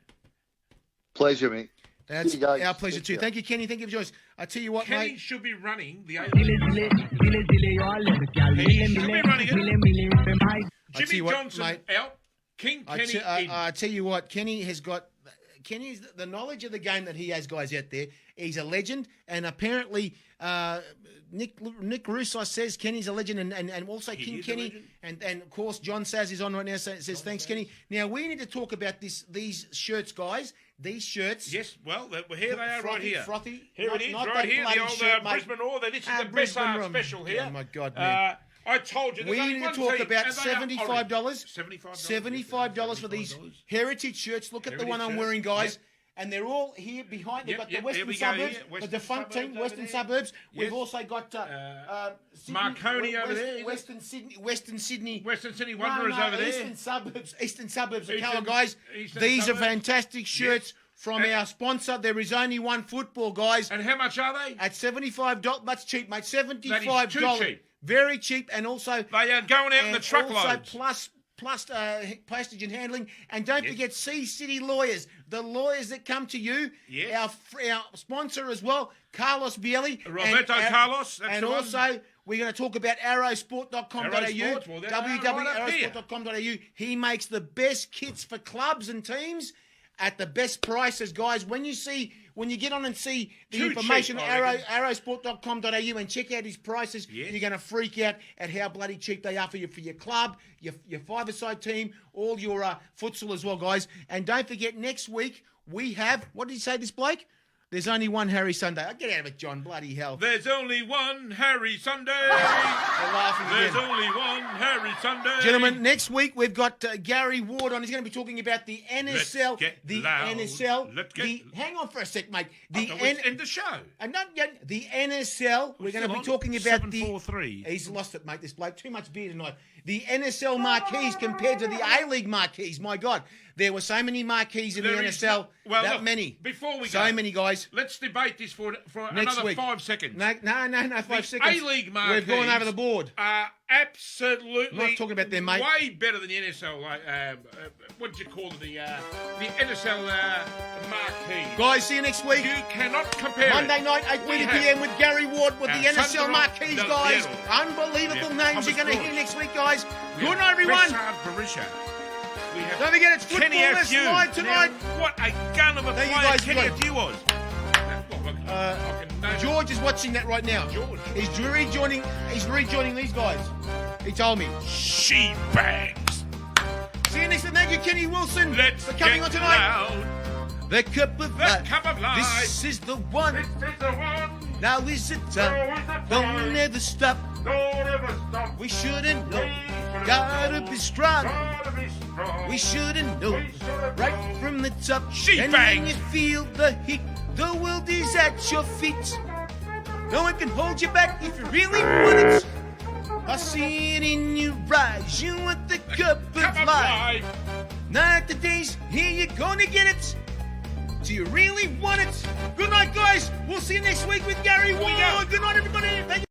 Pleasure, mate. That's See you guys. our pleasure Take too. care. Thank you, Kenny. Thank you for joining us. I tell you what, Kenny mate. should be running the A-League. He should be running it. I tell Jimmy you what, Johnson mate. out. King Kenny in. I tell you what, Kenny's the knowledge of the game that he has, guys out there. He's a legend, and apparently Nick Russo says Kenny's a legend, and also He King is a Kenny, legend. and of course John Saz is on right now. Says thanks, Kenny. Now we need to talk about these shirts, guys. These shirts. Yes, well, here they are right here. Frothy. Here Not- it is, not right that here. bloody The old shirt, mate. Brisbane Order. This is the Brisbane Bessard Rum. special here. Oh, my God, man. I told you. There's We only need to one talk team, about and they are $75. orange. $75 for these heritage shirts. Look at the one I'm Heritage wearing, shirts, guys. yep. And they're all here behind. They've Yep, got yep, the Western here we go, Suburbs, here. the Western defunct Suburbs team, over Western there. Suburbs. We've Yes. also got Sydney, Marconi over there, is it? Western Sydney. Western City Wanderers over there. Eastern Suburbs of Eastern- Coa, guys. Eastern These are Suburbs. fantastic shirts from And- our sponsor. There is only one football, guys. And how much are they? At $75, that's cheap, mate. $75. That is too cheap. Very cheap, and also They are going out in the and truckloads. also plus postage and handling. And don't forget Sea City Lawyers, the lawyers that come to you. Yes. Our sponsor as well, Carlos Bielli. Roberto Carlos, that's and the one. also, we're going to talk about arrowsport.com.au. Arrow Sports, well, they're right up here. www.arrowsport.com.au. He makes the best kits for clubs and teams at the best prices, guys. When you get on and see the Too information cheap, at I reckon. arrowsport.com.au and check out his prices, Yes. you're going to freak out at how bloody cheap they are for your club, your five-a-side team, all your futsal as well, guys. And don't forget, next week we have, what did he say, this bloke? There's only one Harry Sunday. Get out of it, John. Bloody hell. There's only one Harry Sunday. They're laughing There's again. only one Harry Sunday. Gentlemen, next week we've got Gary Ward on. He's going to be talking about the NSL. Let's get the loud. NSL. Let's get- Hang on for a sec, mate. End the show. And not yet. The NSL. We're going to be on? talking about 743. He's lost it, mate. This bloke. Too much beer tonight. The NSL marquees compared to the A-League marquees. My God, there were so many marquees in There the is NSL. no- well, that look, many. before we so go, many guys. Let's debate this for Next another week. 5 seconds. No, 5 The seconds. A-League We've gone marquees over the board. Are absolutely Not talking about them, mate. way better than the NSL. What do you call it? The NSL marquee. Guys, see you next week. You cannot compare Monday it. night, We 8:30 have p.m. with Gary Ward with the NSL Sandro marquees, Del guys. Piero. Unbelievable Yeah, names you're Thomas going to hear George. next week, guys. We Good have night, everyone. Bessard Barisha. We have Don't forget, it's Kenny Football Less FU. Live tonight. Now, what a gun of a Thank you, player guys. Kenny Good. FU was. I can name George is watching that right now. George. He's rejoining these guys. He told me. She bangs. See you next time. Thank you, Kenny Wilson, Let's for coming get on tonight. loud. The Cup of The Life. Cup of Life. This is the one. This is the one. Now is the time. Now is the Don't time. ever stop. Don't ever stop. We shouldn't know. We shouldn't Gotta know. be strong. Gotta be strong. We should have known right from the top. She and bang. when you feel the heat, the world is at your feet. No one can hold you back if you really want it. I see it in your eyes. You want the cup of life. Not the days, here you're gonna get it. Do you really want it? Good night, guys. We'll see you next week with Gary Ward. Good night, everybody. Thank you.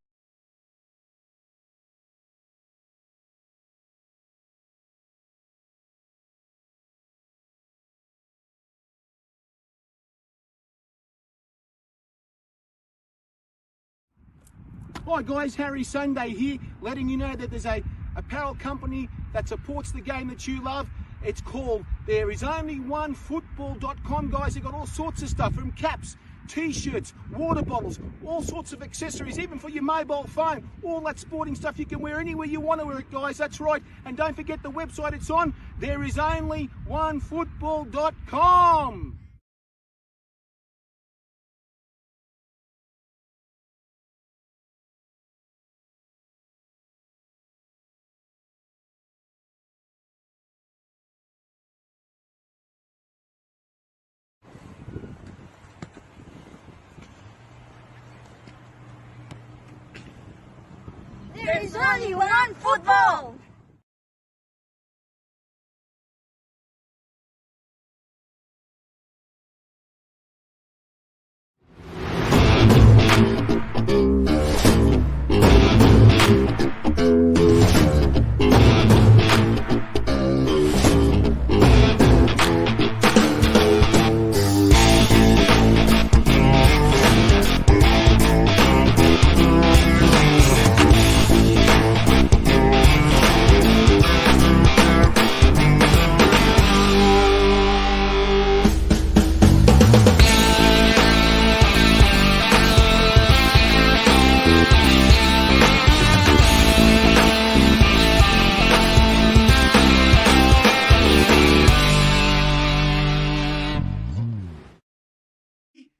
Hi guys, Harry Sunday here, letting you know that there's a apparel company that supports the game that you love. It's called ThereIsOnlyOneFootball.com, guys. They've got all sorts of stuff, from caps, t-shirts, water bottles, all sorts of accessories, even for your mobile phone. All that sporting stuff you can wear anywhere you want to wear it, guys. That's right. And don't forget the website it's on, ThereIsOnlyOneFootball.com. There is only one football.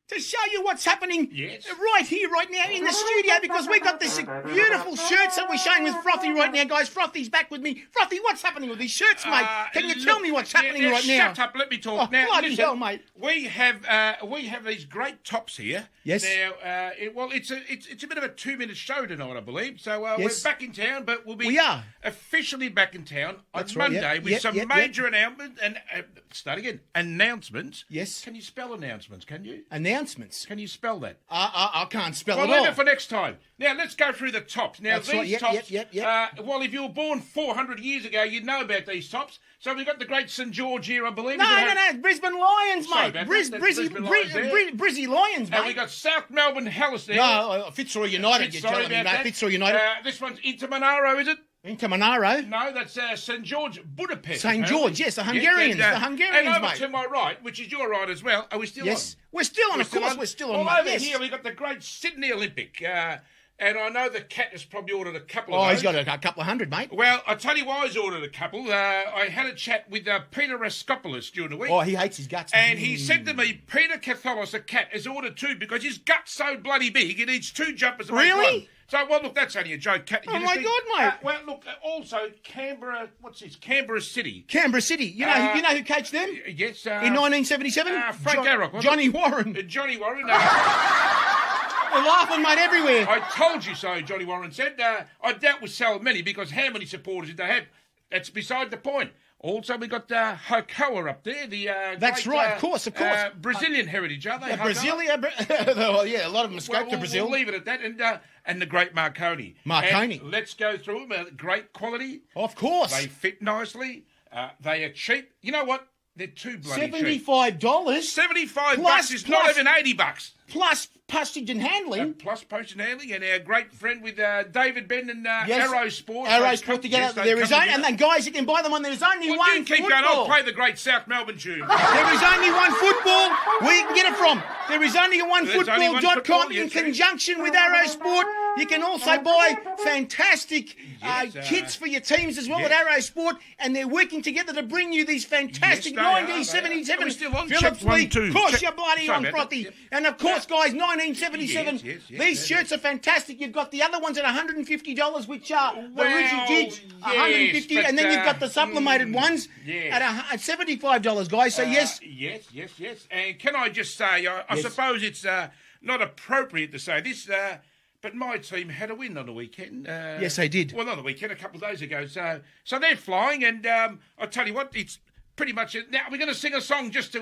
To show you what's happening Yes. right here, right now in the studio, because we got this beautiful shirts that we're showing with Frothy right now, guys. Frothy's back with me. Frothy, what's happening with these shirts, mate? Can you tell me what's happening right now? Shut up, let me talk. Oh, Now, bloody listen, hell, mate. We have these great tops here. Yes. Now, it's a bit of a 2-minute show tonight, I believe. So Yes. we're back in town, but we'll be We are. officially back in town on That's right, Monday yep, with yep, some yep, major announcements and start again. Announcements. Yes. Can you spell announcements? Can you? Announcements. Can you spell that? I can't spell Well, it leave all. it for next time. Now, let's go through the tops. Now, That's these right. Yep, tops, yep. well, if you were born 400 years ago, you'd know about these tops. So we've got the great St. George here, I believe. No, Is it no, no, Brisbane Lions, Sorry mate. about that. Brizzy That's Brisbane Lions there. Lions, And mate. we got South Melbourne Hellas there. No, Fitzroy United, you're Sorry telling me, about mate. that. Fitzroy United. This one's Inter Monaro, is it? Into Monaro. No, that's St. George Budapest. St. apparently. George, yes, the Hungarians, and, the Hungarians, and over mate. to my right, which is your right as well. Are we still Yes. on? We're still on, of course, on? we're still on, Well, mate. over Yes. here, we've got the great Sydney Olympic. And I know the cat has probably ordered a couple of Oh, those. he's got a couple of hundred, mate. Well, I'll tell you why he's ordered a couple. I had a chat with Peter Raskopoulos during the week. Oh, he hates his guts. And he said to me, Peter Catholos, the cat, has ordered 2 because his gut's so bloody big, he needs 2 jumpers to make Really? one. So, well, look, that's only a joke. Cat. Oh, my God, mate. Well, look, also, Canberra, what's this? Canberra City. Canberra City. You know who coached them? Yes. In 1977? Frank Arrock, wasn't Johnny it? Warren. Johnny Warren. We're laughing, mate, everywhere. I told you so, Johnny Warren said. I doubt we sell many because how many supporters did they have? That's beside the point. Also, we got Hokoa up there. That's great, right, of course. Brazilian heritage, are they? Yeah, Hokoa? well, yeah, a lot of them escaped to Brazil. We'll leave it at that. And the great Marconi. Marconi. And let's go through them. Great quality. Of course. They fit nicely. They are cheap. You know what? They're too bloody cheap. $75. $75 is not even $80. Plus postage and handling. Plus postage and handling, and our great friend with David Ben and Yes. Arrow Sport. Arrow Sport together. There is only, and then guys, you can buy them on. There's only Well, one you keep football. going. I'll play the great South Melbourne tune. There is only one football. Where you can get it from? There is only one There's only one football.com football, in yes, sir. conjunction with Arrow Sport. You can also buy fantastic Yes, kits for your teams as well yes. at Arrow Sport, and they're working together to bring you these fantastic Yes, they are, 1977 they are. Are we still on? Phillips Check 1, League. 2. Of course, Check- you're bloody Sorry on, about Frothy. that. Yep. And of course, guys, 1977. Yes, These shirts are fantastic. You've got the other ones at $150, which are the Well, original jigs, yes, $150, but, and then you've got the sublimated ones yes. at $75, guys. So yes. Yes. And can I just say, I suppose it's not appropriate to say this, but my team had a win on the weekend. Yes, they did. Well, not on the weekend, a couple of days ago. So they're flying, and I tell you what, it's pretty much it. Now we're going to sing a song just to.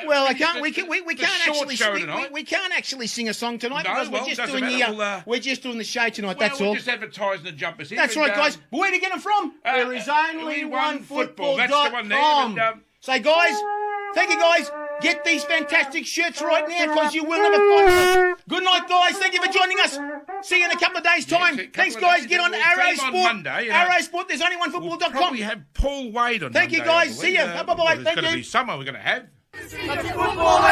Well, I finish can't. the- We can't. We the can't short actually. show We, tonight. we can't actually sing a song tonight No, because well, we're just doesn't doing matter. the. We're just doing the show tonight. Well, That's we're all. just advertising the jumpers in. That's and, right, guys. Where to get them from? There is only one football. That's the one there. And, So, guys, thank you, guys. Get these fantastic shirts right now because you will never find them. Good night, guys. Thank you for joining us. See you in a couple of days' time. see you in a Thanks, couple of guys. days. Get on We'll Arrow team on Sport. Monday, Arrow Sport. There's only one we'll football.com. probably have Paul Wade on Thank you, Monday, I guys. See believe. ya. Bye-bye. There's Thank going to you. be summer we're going to have. Football